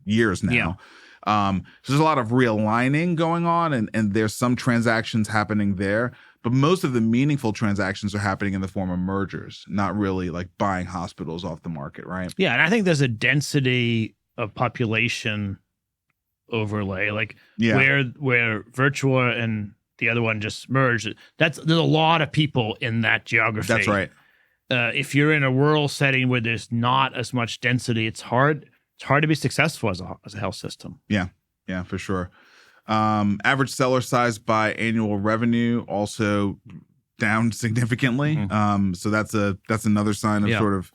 years now. So there's a lot of realigning going on, and there's some transactions happening there. But most of the meaningful transactions are happening in the form of mergers, not really like buying hospitals off the market, right? Yeah, and I think there's a density of population overlay, where Virtua and the other one just merged. There's a lot of people in that geography. That's right. If you're in a rural setting where there's not as much density, it's hard to be successful as a health system. Yeah, for sure. Average seller size by annual revenue also down significantly. So that's another sign of sort of,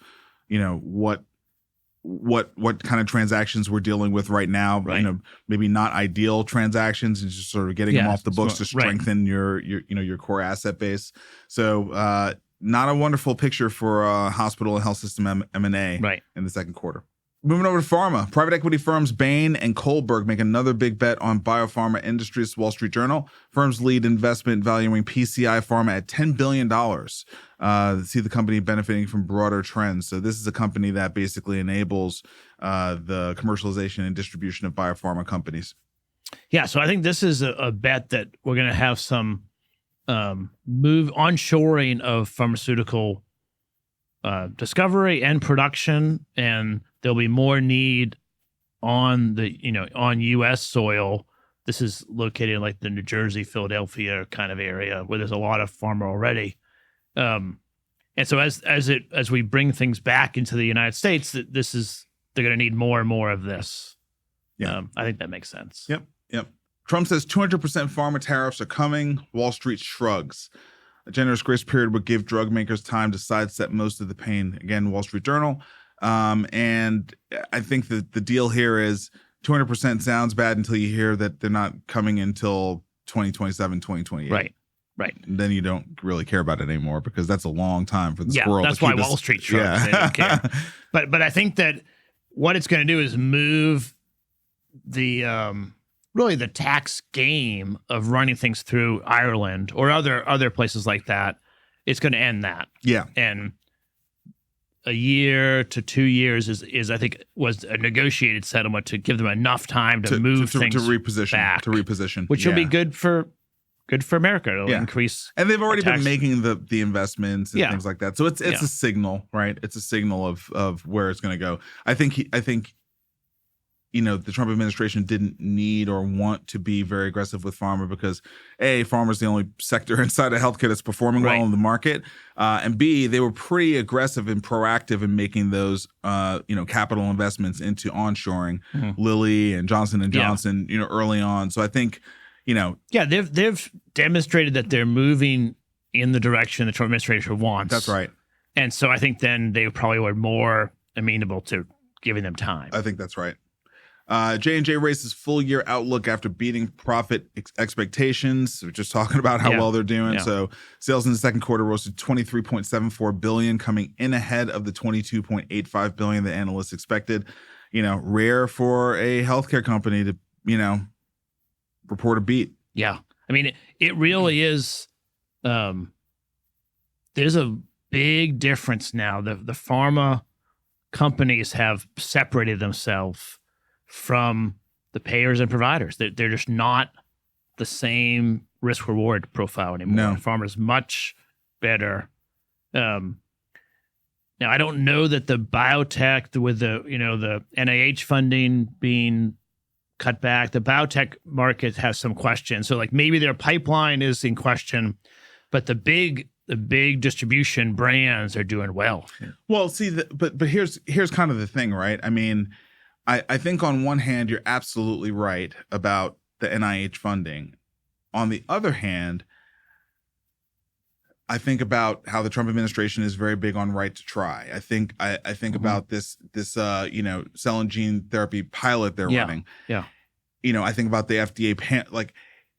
what kind of transactions we're dealing with right now. Right. Maybe not ideal transactions, and just sort of getting them off the books to strengthen your core asset base. So not a wonderful picture for hospital and health system M&A in the second quarter. Moving over to pharma, private equity firms Bain and Kohlberg make another big bet on biopharma industries. Wall Street Journal. Firms lead investment valuing PCI Pharma at $10 billion. See the company benefiting from broader trends. So this is a company that basically enables the commercialization and distribution of biopharma companies. Yeah, so I think this is a bet that we're going to have some onshoring of pharmaceutical discovery and production, and there'll be more need on U.S. soil. This is located in like the New Jersey, Philadelphia kind of area where there's a lot of pharma already. And so as we bring things back into the United States, they're going to need more and more of this. Yeah, I think that makes sense. Yep. Trump says 200% pharma tariffs are coming. Wall Street shrugs. A generous grace period would give drug makers time to sidestep most of the pain. Again, Wall Street Journal. And I think that the deal here is 200% sounds bad until you hear that they're not coming until 2027, 2028. Right. And then you don't really care about it anymore, because that's a long time for the squirrel. That's why Wall Street shrugs. They don't care. But I think that what it's going to do is move the really the tax game of running things through Ireland or other places like that. It's going to end that. Yeah. And a year to 2 years is I think was a negotiated settlement to give them enough time to move things to reposition back, which will be good for America. It'll increase, and they've already been making the investments and things like that. So it's a signal, right? It's a signal of where it's going to go. I think the Trump administration didn't need or want to be very aggressive with pharma because A, pharma is the only sector inside of healthcare that's performing well in the market, and B, they were pretty aggressive and proactive in making those capital investments into onshoring, Lilly and Johnson and Johnson, early on. So I think, they've demonstrated that they're moving in the direction the Trump administration wants. That's right. And so I think then they probably were more amenable to giving them time. I think that's right. J&J raises full year outlook after beating profit expectations. We're just talking about how well they're doing. Yeah. So sales in the second quarter rose to $23.74 billion, coming in ahead of the $22.85 billion that analysts expected. Rare for a healthcare company to, report a beat. Yeah. I mean, it really is. There's a big difference now. The pharma companies have separated themselves from the payers and providers. They're just not the same risk reward profile anymore. No. Pharma is much better. Now I don't know that the biotech with the the NIH funding being cut back, the biotech market has some questions. So like maybe their pipeline is in question, but the big distribution brands are doing well. Well, see, but here's kind of the thing, right? I mean, I think on one hand, you're absolutely right about the NIH funding. On the other hand, I think about how the Trump administration is very big on right to try. I think about this cell and gene therapy pilot they're running. Yeah. I think about the F.D.A. Like,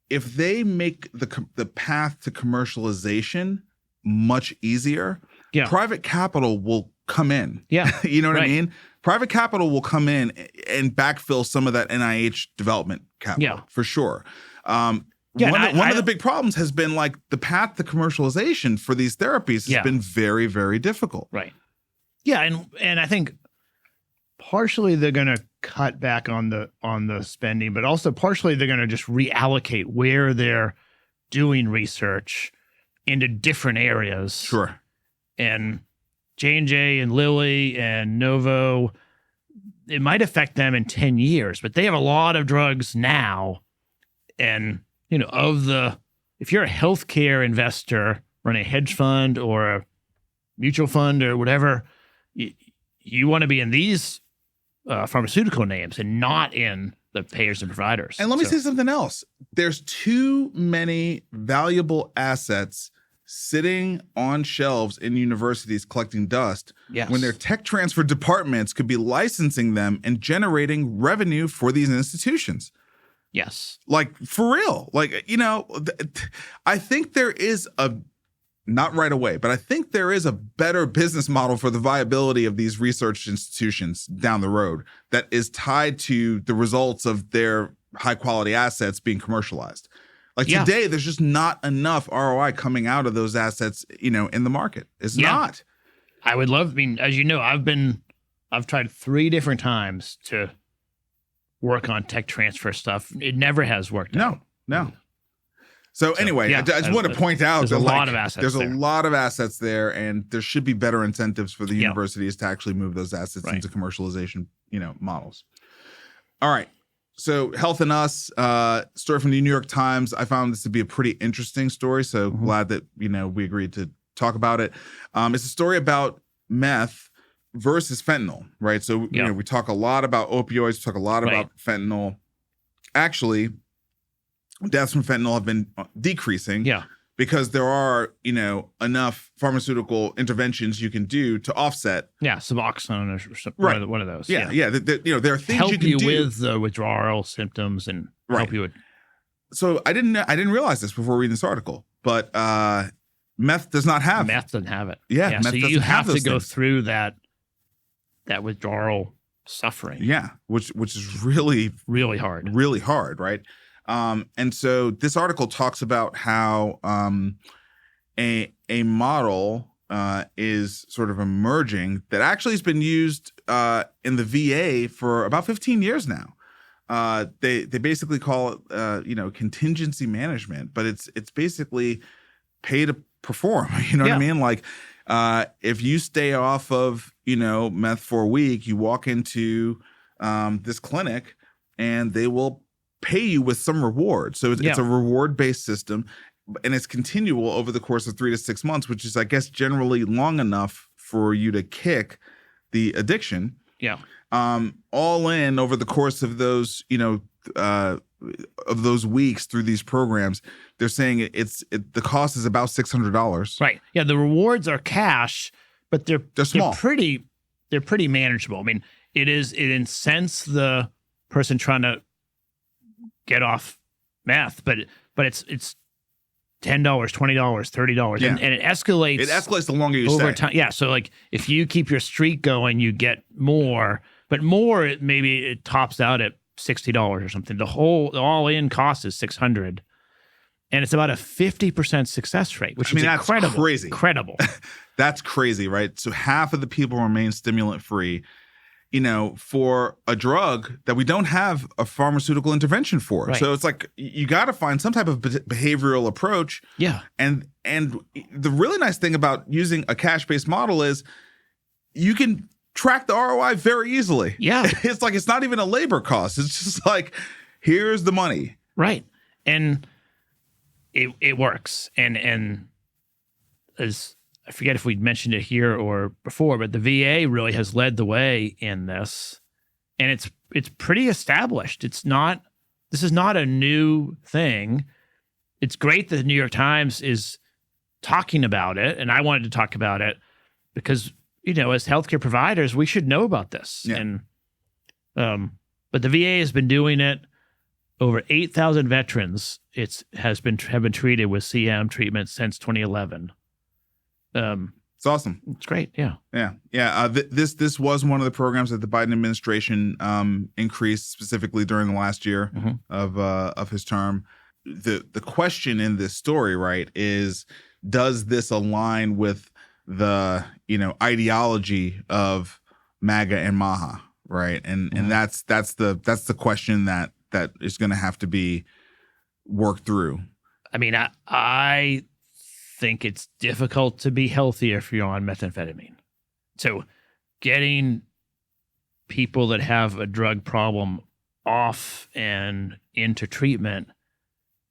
if they make the path to commercialization much easier, private capital will come in. Yeah. You know what I mean? Private capital will come in and backfill some of that NIH development capital for sure. One of the big problems has been like the path to commercialization for these therapies has been very, very difficult. Right. Yeah, and I think partially they're going to cut back on the spending, but also partially they're going to just reallocate where they're doing research into different areas. Sure. And J&J and Lilly and Novo, it might affect them in 10 years, but they have a lot of drugs now. And, if you're a healthcare investor running a hedge fund or a mutual fund or whatever, you want to be in these pharmaceutical names and not in the payers and providers. And let me say something else. There's too many valuable assets sitting on shelves in universities collecting dust when their tech transfer departments could be licensing them and generating revenue for these institutions. Yes. Like, for real. Like, I think there is not right away, but I think there is a better business model for the viability of these research institutions down the road that is tied to the results of their high quality assets being commercialized. Like today, there's just not enough ROI coming out of those assets, in the market. It's not. I would love, as you know, I've tried 3 different times to work on tech transfer stuff. It never has worked out. No. So anyway, I just want to point out there's that a lot of assets there's there. a lot of assets there, and there should be better incentives for the universities to actually move those assets into commercialization, models. All right. So Health and Us, story from the New York Times. I found this to be a pretty interesting story. So glad that, we agreed to talk about it. It's a story about meth versus fentanyl, right? So, we talk a lot about opioids, talk a lot about fentanyl. Actually, deaths from fentanyl have been decreasing. Yeah. Because there are, enough pharmaceutical interventions you can do to offset. Yeah, Suboxone or one of those. Yeah. There are things help you can do. With the withdrawal symptoms and help you with. So I didn't realize this before reading this article, but meth does not have. Meth doesn't have it. Yeah, so you have to go through that withdrawal suffering. Yeah, which is really, really hard. Really hard, right? And so this article talks about how a model is sort of emerging that actually has been used in the VA for about 15 years now. They basically call it contingency management, but it's basically pay to perform. You know what I mean? Like if you stay off of meth for a week, you walk into this clinic, and they will pay you with some reward. So it's a reward-based system, and it's continual over the course of 3 to 6 months, which is, I guess, generally long enough for you to kick the addiction. Yeah. All in over the course of those, of those weeks through these programs, they're saying the cost is about $600. Right. Yeah. The rewards are cash, but they're small. They're pretty manageable. I mean, it incents the person trying to get off meth, but it's $10, $20, $30, and it escalates. It escalates the longer you over stay. time. Yeah. So like if you keep your streak going, you get more, but more maybe it tops out at $60 or something. The all-in cost is $600, and it's about a 50% success rate, which is that's incredible. Crazy. Incredible. That's crazy, right? So half of the people remain stimulant-free, for a drug that we don't have a pharmaceutical intervention for. Right. So it's like you got to find some type of behavioral approach. Yeah. And the really nice thing about using a cash-based model is you can track the ROI very easily. Yeah. It's like it's not even a labor cost. It's just like, here's the money. Right. And it works. And as I forget if we'd mentioned it here or before, but the VA really has led the way in this, and it's pretty established. This is not a new thing. It's great that the New York Times is talking about it, and I wanted to talk about it because, as healthcare providers, we should know about this. Yeah. And but the VA has been doing it. Over 8,000 veterans have been treated with CM treatment since 2011. It's awesome. It's great. Yeah. This was one of the programs that the Biden administration increased specifically during the last year of his term. The question in this story, right, is does this align with the ideology of MAGA and MAHA, right? And that's the question that is going to have to be worked through. I mean, I think it's difficult to be healthy if you're on methamphetamine. So getting people that have a drug problem off and into treatment,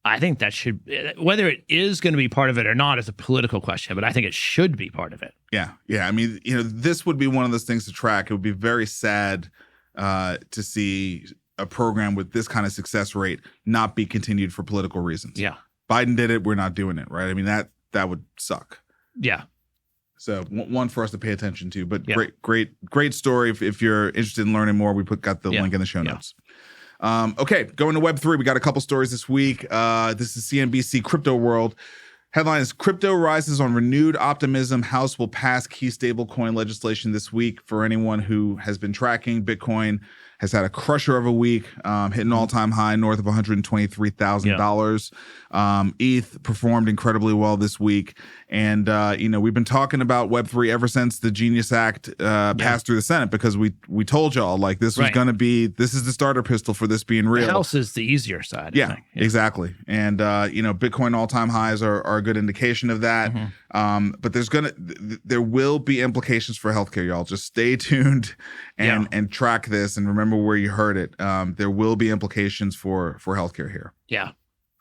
I think that should, whether it is going to be part of it or not is a political question, but I think it should be part of it. Yeah. I mean, this would be one of those things to track. It would be very sad to see a program with this kind of success rate not be continued for political reasons. Yeah. Biden did it. We're not doing it, right? I mean, that would suck. Yeah. So one for us to pay attention to, but great story. If you're interested in learning more, got the link in the show notes. Okay, going to Web3. We got a couple stories this week. This is CNBC Crypto World. Headline is Crypto Rises on Renewed Optimism. House will pass key stablecoin legislation this week. For anyone who has been tracking, Bitcoin has had a crusher of a week, hitting all-time high north of $123,000. ETH performed incredibly well this week. And, we've been talking about Web3 ever since the Genius Act passed through the Senate, because we told y'all, like, this was going to be, this is the starter pistol for this being real. The house is the easier side. Yeah, exactly. And, Bitcoin all-time highs are a good indication of that. But there will be implications for healthcare, y'all. Just stay tuned and track this, and remember where you heard it. There will be implications for healthcare here. Yeah.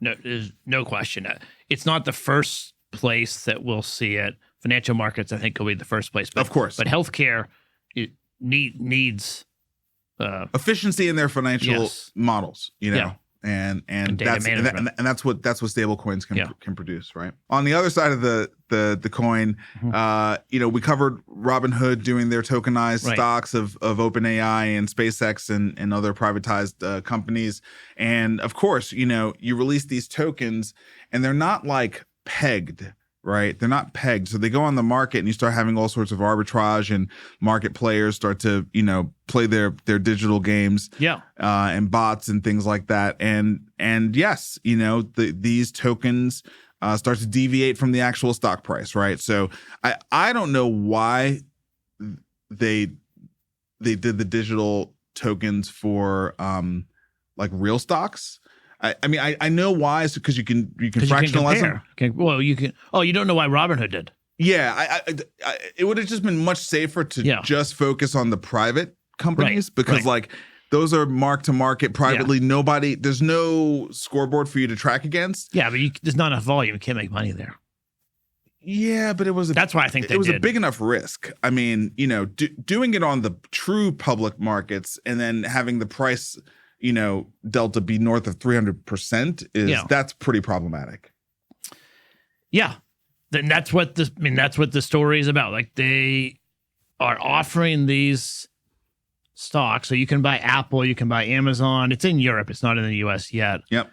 No, there's no question. It's not the first place that we'll see it. Financial markets, I think, will be the first place. But, of course. But healthcare needs efficiency in their financial models, And that's what stable coins can produce, right? On the other side of the coin, we covered Robinhood doing their tokenized stocks of OpenAI and SpaceX and other privatized companies. And of course, you release these tokens and they're not like pegged, right? They're not pegged. So they go on the market and you start having all sorts of arbitrage, and market players start to, play their digital games, and bots and things like that. And yes, these tokens start to deviate from the actual stock price, right? So I don't know why they did the digital tokens for like real stocks. I mean, I know why. It's because you can fractionalize them. You can. Oh, you don't know why Robinhood did? Yeah, it would have just been much safer to just focus on the private companies, because like those are mark to market privately. There's no scoreboard for you to track against. Yeah, but there's not enough volume. You can't make money there. Yeah, but that's why I think it was a big enough risk. I mean, doing it on the true public markets and then having the price, delta be north of 300% that's pretty problematic. Yeah, then that's what the story is about. Like, they are offering these stocks, so you can buy Apple, you can buy Amazon. It's in Europe. It's not in the U.S. yet. Yep.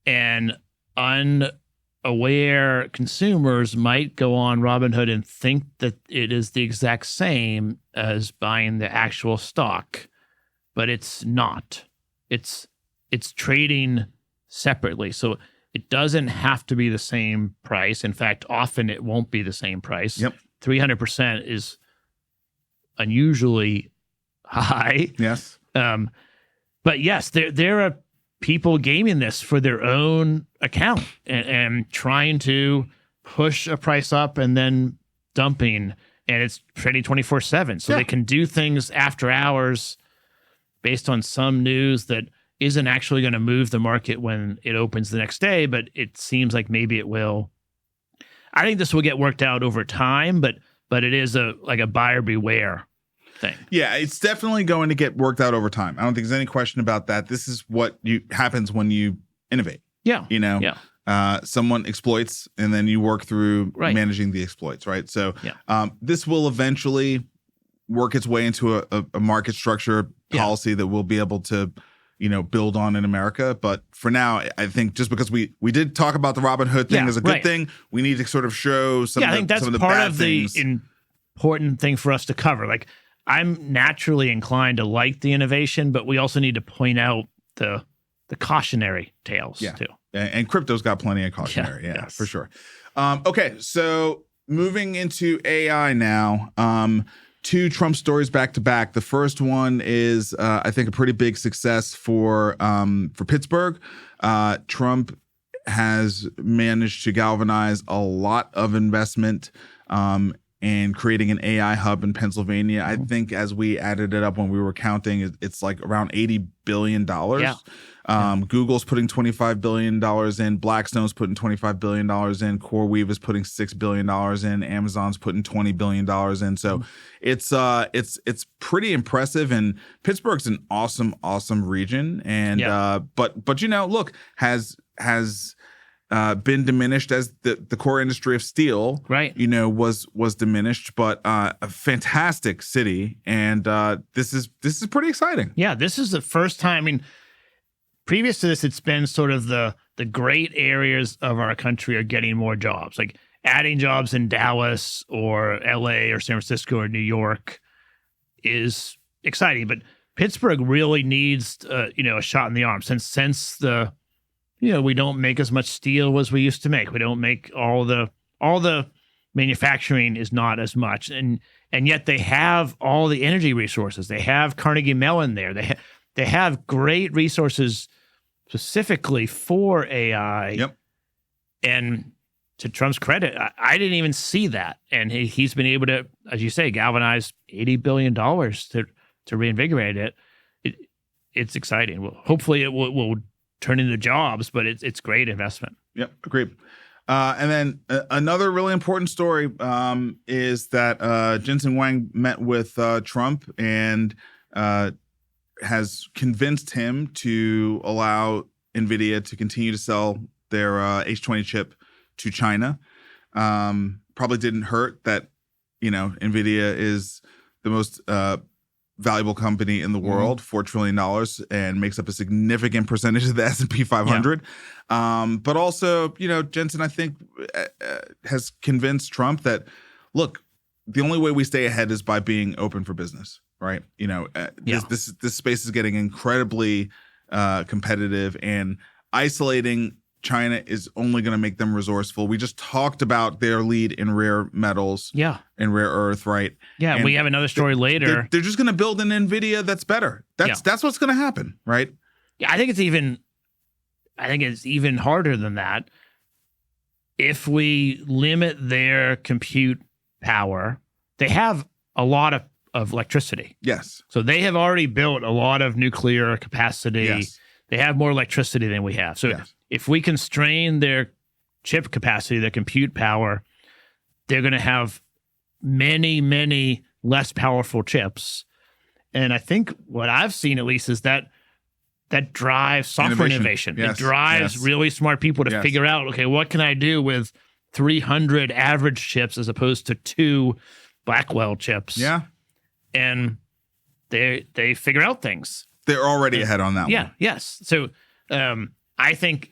And unaware consumers might go on Robinhood and think that it is the exact same as buying the actual stock, but it's not. It's trading separately. So it doesn't have to be the same price. In fact, often it won't be the same price. Yep. 300% is unusually high. Yes. But yes, there are people gaming this for their own account and trying to push a price up and then dumping, and it's trading 24/7. So they can do things after hours based on some news that isn't actually going to move the market when it opens the next day, but it seems like maybe it will. I think this will get worked out over time, but it is a buyer beware thing. Yeah, it's definitely going to get worked out over time. I don't think there's any question about that. This is what happens when you innovate. Yeah. Someone exploits, and then you work through managing the exploits, right? So this will eventually work its way into a market structure policy that we'll be able to build on in America. But for now, I think just because we did talk about the Robinhood thing as a good thing, we need to sort of show some of the bad things. I think that's part of the important thing for us to cover. Like, I'm naturally inclined to like the innovation, but we also need to point out the cautionary tales too. And crypto's got plenty of cautionary, for sure. Okay, so moving into AI now. Two Trump stories back to back. The first one is, I think, a pretty big success for Pittsburgh. Trump has managed to galvanize a lot of investment in creating an AI hub in Pennsylvania. I think as we added it up when we were counting, it's like around $80 billion. Google's putting $25 billion in. Blackstone's putting $25 billion in. CoreWeave is putting $6 billion in. Amazon's putting $20 billion in. So it's pretty impressive. And Pittsburgh's an awesome region. And but look, has been diminished as the core industry of steel, was diminished, but a fantastic city, and this is pretty exciting. Yeah, this is the first time. I mean, previous to this, it's been sort of the great areas of our country are getting more jobs, like adding jobs in Dallas or LA or San Francisco or New York is exciting, but Pittsburgh really needs a shot in the arm since the we don't make as much steel as we used to make. We don't make all the manufacturing is not as much. And yet they have all the energy resources. They have Carnegie Mellon there. They have great resources specifically for AI. Yep. And to Trump's credit, I didn't even see that. And he's been able to, as you say, galvanize $80 billion to reinvigorate it. It's exciting. Well, hopefully it will turn into jobs, but it's great investment. Yep, agreed. And then another really important story is that Jensen Huang met with Trump and has convinced him to allow NVIDIA to continue to sell their H20 chip to China. Probably didn't hurt that, NVIDIA is the most valuable company in the world, $4 trillion, and makes up a significant percentage of the S&P 500. But also, Jensen, I think, has convinced Trump that, look, the only way we stay ahead is by being open for business, right? This space is getting incredibly competitive, and isolating China is only going to make them resourceful. We just talked about their lead in rare metals, and rare earth, right? Yeah, and we have another story later. They're just going to build an NVIDIA that's better. That's what's going to happen, right? Yeah, I think it's even harder than that. If we limit their compute power, they have a lot of of electricity. Yes. So they have already built a lot of nuclear capacity. Yes. They have more electricity than we have. So Yes. if we constrain their chip capacity, their compute power, they're going to have many, many less powerful chips. And I think what I've seen, at least, is that drives software innovation. Yes. It drives really smart people to figure out, okay, what can I do with 300 average chips as opposed to 2 Blackwell chips? Yeah. And they figure out things. They're already ahead on that one. Yes. So I think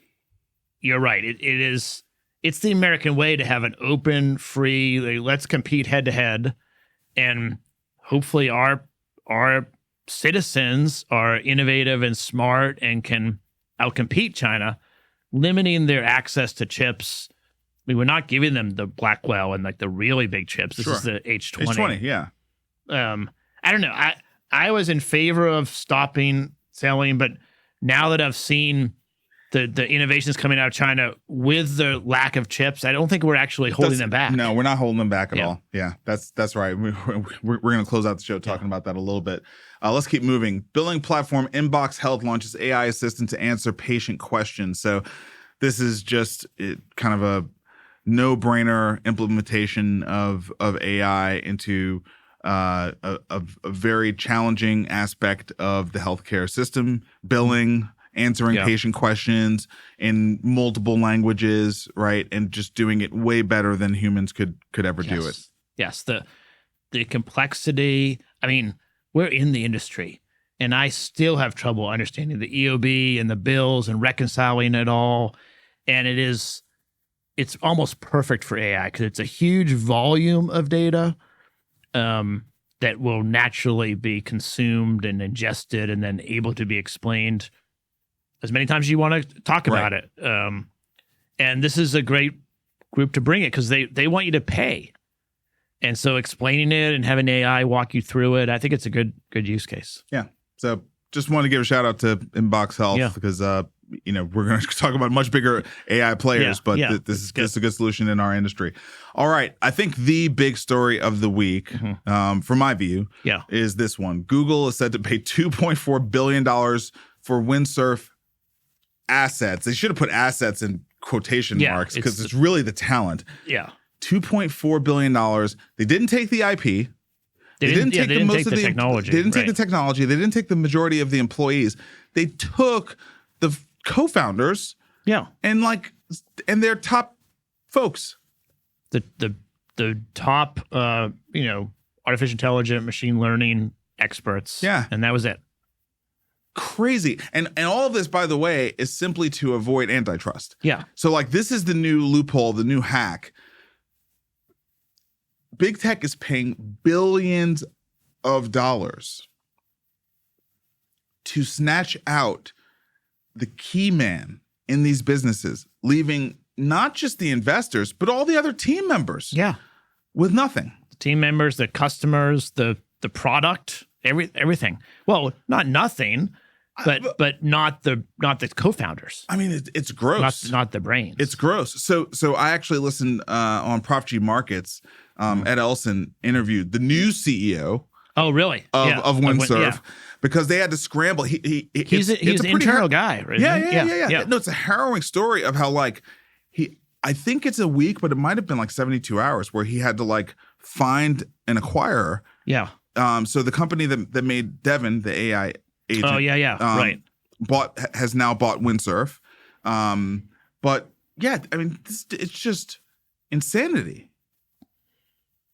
you're right. It's the American way to have an open, free, let's compete head to head. And hopefully our citizens are innovative and smart and can outcompete China, limiting their access to chips. I mean, we're not giving them the Blackwell and like the really big chips. This is the H20. H20, yeah. I don't know. I was in favor of stopping selling, but now that I've seen the innovations coming out of China with the lack of chips, I don't think we're actually holding them back. No, we're not holding them back at all. Yeah, that's right. We're going to close out the show talking about that a little bit. Let's keep moving. Billing platform Inbox Health launches AI assistant to answer patient questions. So this is just kind of a no-brainer implementation of AI into a very challenging aspect of the healthcare system, billing, answering patient questions in multiple languages, right? And just doing it way better than humans could ever do it. Yes. The complexity. I mean, we're in the industry and I still have trouble understanding the EOB and the bills and reconciling it all. And it's almost perfect for AI because it's a huge volume of data that will naturally be consumed and ingested and then able to be explained as many times as you want to talk about it. And this is a great group to bring it because they want you to pay. And so explaining it and having AI walk you through it, I think it's a good use case. Yeah. So just want to give a shout out to Inbox Health because we're going to talk about much bigger AI players, but this is a good solution in our industry. All right. I think the big story of the week, from my view, is this one. Google is said to pay $2.4 billion for Windsurf assets. They should have put assets in quotation marks because it's really the talent. Yeah. $2.4 billion. They didn't take the IP. They didn't take the technology. They didn't take the technology. They didn't take the majority of the employees. They took the co-founders. Yeah. And their top folks. The top artificial intelligence, machine learning experts. Yeah. And that was it. Crazy. And all of this, by the way, is simply to avoid antitrust. Yeah. So this is the new loophole, the new hack. Big tech is paying billions of dollars to snatch out the key man in these businesses, leaving not just the investors, but all the other team members with nothing. The team members, the customers, the product, everything. Well, not nothing, but not the co-founders. I mean, it's gross. Not the brains. It's gross. So I actually listened on Prof G Markets. Ed Elson interviewed the new CEO. Oh, really? Of Windsurf, because they had to scramble. He's an internal guy, right? Yeah. No, it's a harrowing story of how I think it's a week, but it might have been 72 hours where he had to find an acquirer. Yeah. So the company that made Devin, the AI agent. Oh, right. Has now bought Windsurf. But yeah, I mean, it's just insanity.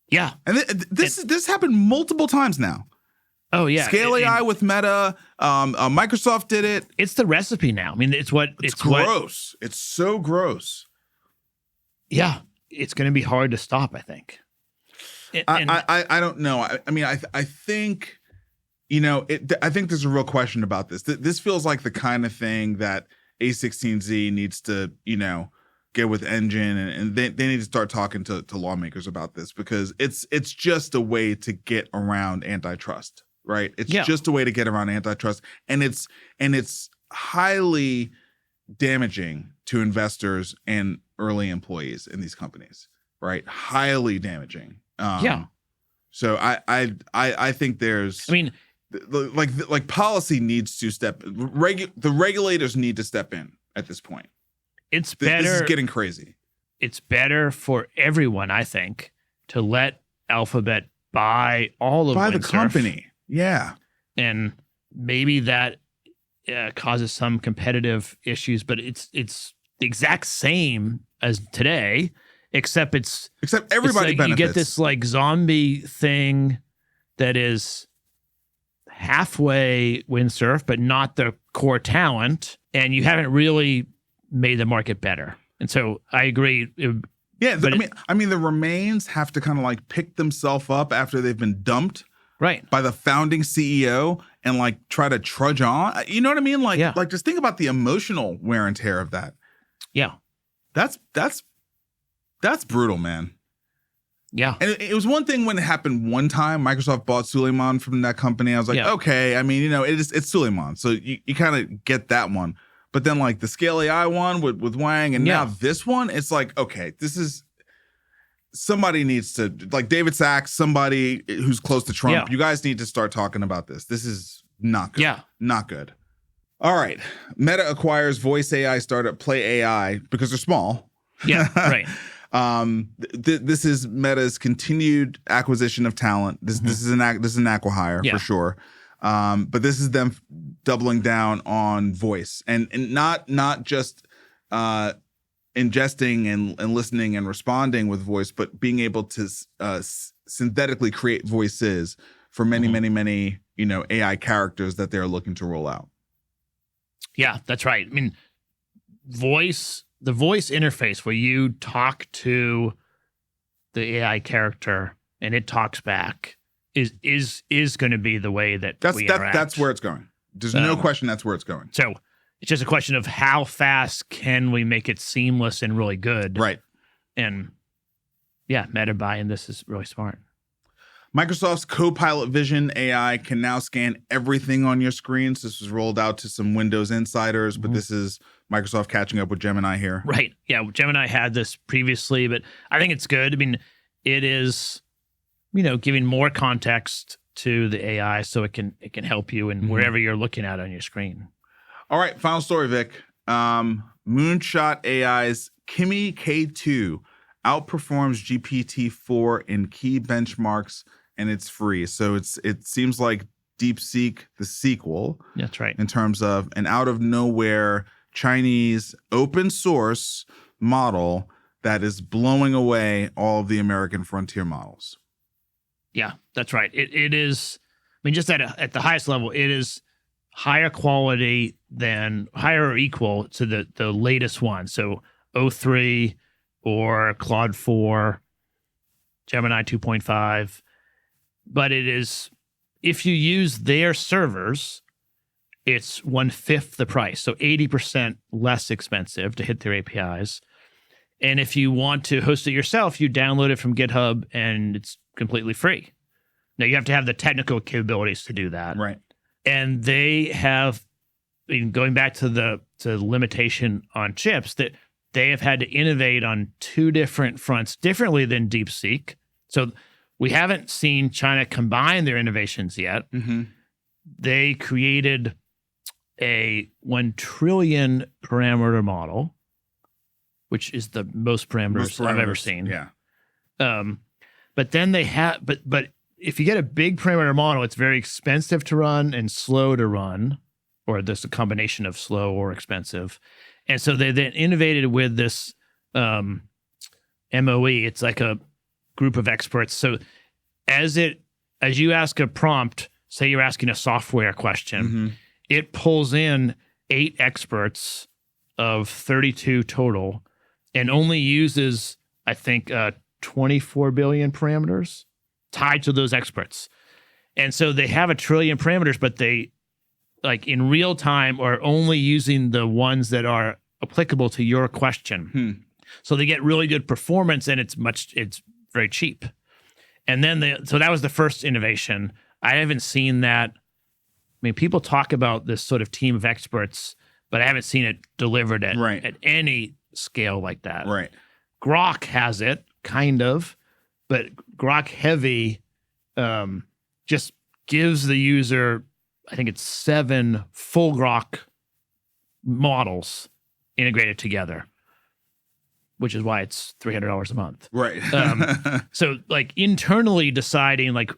Yeah. And this happened multiple times now. Oh, yeah. Scale AI with Meta. Microsoft did it. It's the recipe now. I mean, it's gross. It's so gross. Yeah. It's going to be hard to stop, I think. I don't know. I mean, I think, I think there's a real question about this. This feels like the kind of thing that A16Z needs to, get with Engine, and they need to start talking to lawmakers about this, because it's just a way to get around antitrust, right? It's just a way to get around antitrust, and it's highly damaging to investors and early employees in these companies, right? Highly damaging. So I think there's. I mean, like policy needs to the regulators need to step in at this point. It's better. This is getting crazy. It's better for everyone, I think, to let Alphabet buy all of the Windsurf. company. Yeah. And maybe that causes some competitive issues, but it's the exact same as today, except everybody like benefits. You get this like zombie thing that is halfway Windsurf, but not the core talent, and you haven't really made the market better. And so I agree. I mean, the remains have to kind of like pick themselves up after they've been dumped, right, by the founding CEO, and like try to trudge on. You know what I mean? Like, like just think about the emotional wear and tear of that. Yeah, that's brutal, man. Yeah. And it was one thing when it happened one time. Microsoft bought Suleiman from that company. I was like, okay, I mean, you know, it's Suleiman. So you kind of get that one. But then like the Scale AI one with Wang, and now this one, it's like, okay, this is, somebody needs to, like David Sachs, somebody who's close to Trump, you guys need to start talking about this. This is not good. Yeah. Not good. All right. Meta acquires voice AI startup Play AI because they're small. Yeah, right. This is Meta's continued acquisition of talent. This is an acqui-hire for sure. But this is them doubling down on voice and not just ingesting and listening and responding with voice, but being able to synthetically create voices for many you know, AI characters that they're looking to roll out. Yeah, that's right. I mean, the voice interface where you talk to the AI character and it talks back is going to be the way that we interact. That's where it's going. There's no question that's where it's going. So it's just a question of how fast can we make it seamless and really good. Right. And yeah, Meta buying this is really smart. Microsoft's Copilot Vision AI can now scan everything on your screens. This was rolled out to some Windows insiders, but this is Microsoft catching up with Gemini here. Right. Yeah, Gemini had this previously, but I think it's good. I mean, it is, you know, giving more context to the AI so it can help you in wherever you're looking at on your screen. All right, final story, Vic. Moonshot AI's Kimi K2 outperforms GPT-4 in key benchmarks, and it's free. So it seems like DeepSeek, the sequel. That's right. In terms of an out of nowhere Chinese open source model that is blowing away all of the American frontier models. Yeah, that's right. It is, I mean, just at the highest level, it is higher quality than, higher or equal to the latest one. So O3 or Claude 4, Gemini 2.5. But it is, if you use their servers, it's 1/5 the price. So 80% less expensive to hit their APIs. And if you want to host it yourself, you download it from GitHub and it's completely free. Now you have to have the technical capabilities to do that. Right. And they have, I mean, going back to the limitation on chips, that they have had to innovate on two different fronts differently than DeepSeek. So we haven't seen China combine their innovations yet. They created a 1 trillion parameter model, which is the most parameters I've ever seen. Yeah. But then they have, but if you get a big parameter model, it's very expensive to run and slow to run, or there's a combination of slow or expensive. And so they then innovated with this MOE. It's like a group of experts. So as you ask a prompt, say you're asking a software question, it pulls in 8 experts of 32 total and only uses, I think, 24 billion parameters tied to those experts. And so they have 1 trillion parameters, but they, like in real time, are only using the ones that are applicable to your question. So they get really good performance, and it's very cheap. And then so that was the first innovation. I haven't seen that. I mean, people talk about this sort of team of experts, but I haven't seen it delivered at any scale like that. Right. Grok has it, kind of, but Grok Heavy just gives the user, I think it's 7 full grok models integrated together, which is why it's $300 a month. Right. So like internally deciding like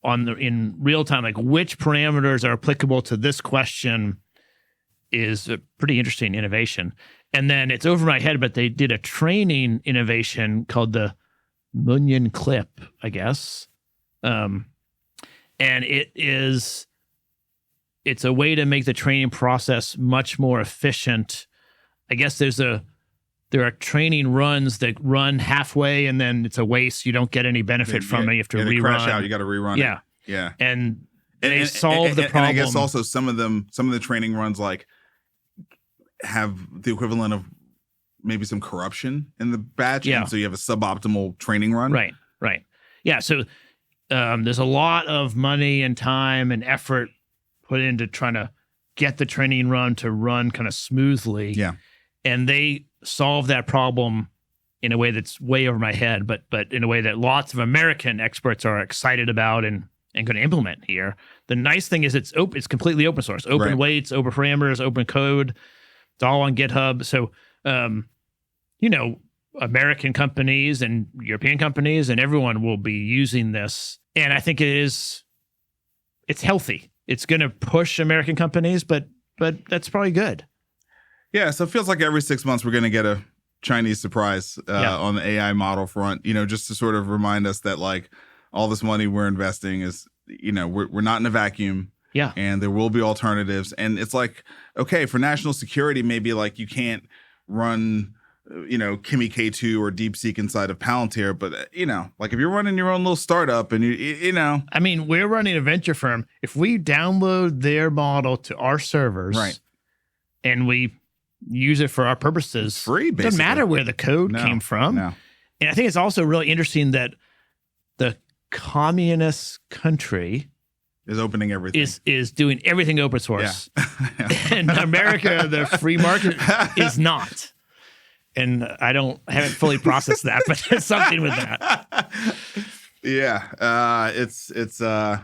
in real time, like which parameters are applicable to this question is a pretty interesting innovation. And then it's over my head, but they did a training innovation called the Munion Clip, I guess. And it's a way to make the training process much more efficient. I guess there are training runs that run halfway and then it's a waste. You don't get any benefit from it. You have to rerun. Crash out. You got to rerun it. Yeah. And they solve the problem. And I guess also some of the training runs like have the equivalent of maybe some corruption in the batch. Yeah. And so you have a suboptimal training run. Right. Yeah. So there's a lot of money and time and effort put into trying to get the training run to run kind of smoothly. Yeah. And they solve that problem in a way that's way over my head, but in a way that lots of American experts are excited about and going to implement here. The nice thing is it's completely open source, open weights, open parameters, open code. It's all on GitHub. So, American companies and European companies and everyone will be using this. And I think it's healthy. It's going to push American companies, but that's probably good. Yeah, so it feels like every 6 months we're going to get a Chinese surprise on the AI model front, just to sort of remind us that like all this money we're investing is, we're not in a vacuum. Yeah. And there will be alternatives. And it's like, okay, for national security, maybe like you can't run, Kimi K2 or DeepSeek inside of Palantir. But, like if you're running your own little startup and I mean, we're running a venture firm. If we download their model to our servers and we use it for our purposes, it's free, basically. Doesn't matter where the code came from. No. And I think it's also really interesting that the communist country is opening everything. Is doing everything open source. Yeah. And America, the free market, is not. And I haven't fully processed that, but there's something with that. Yeah. It's an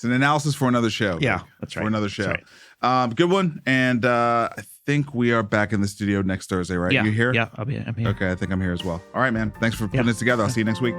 analysis for another show. Yeah, that's right. For another show. That's right. Good one. And I think we are back in the studio next Thursday, right? Yeah. You here? Yeah, I'm here. Okay, I think I'm here as well. All right, man. Thanks for putting this together. I'll see you next week.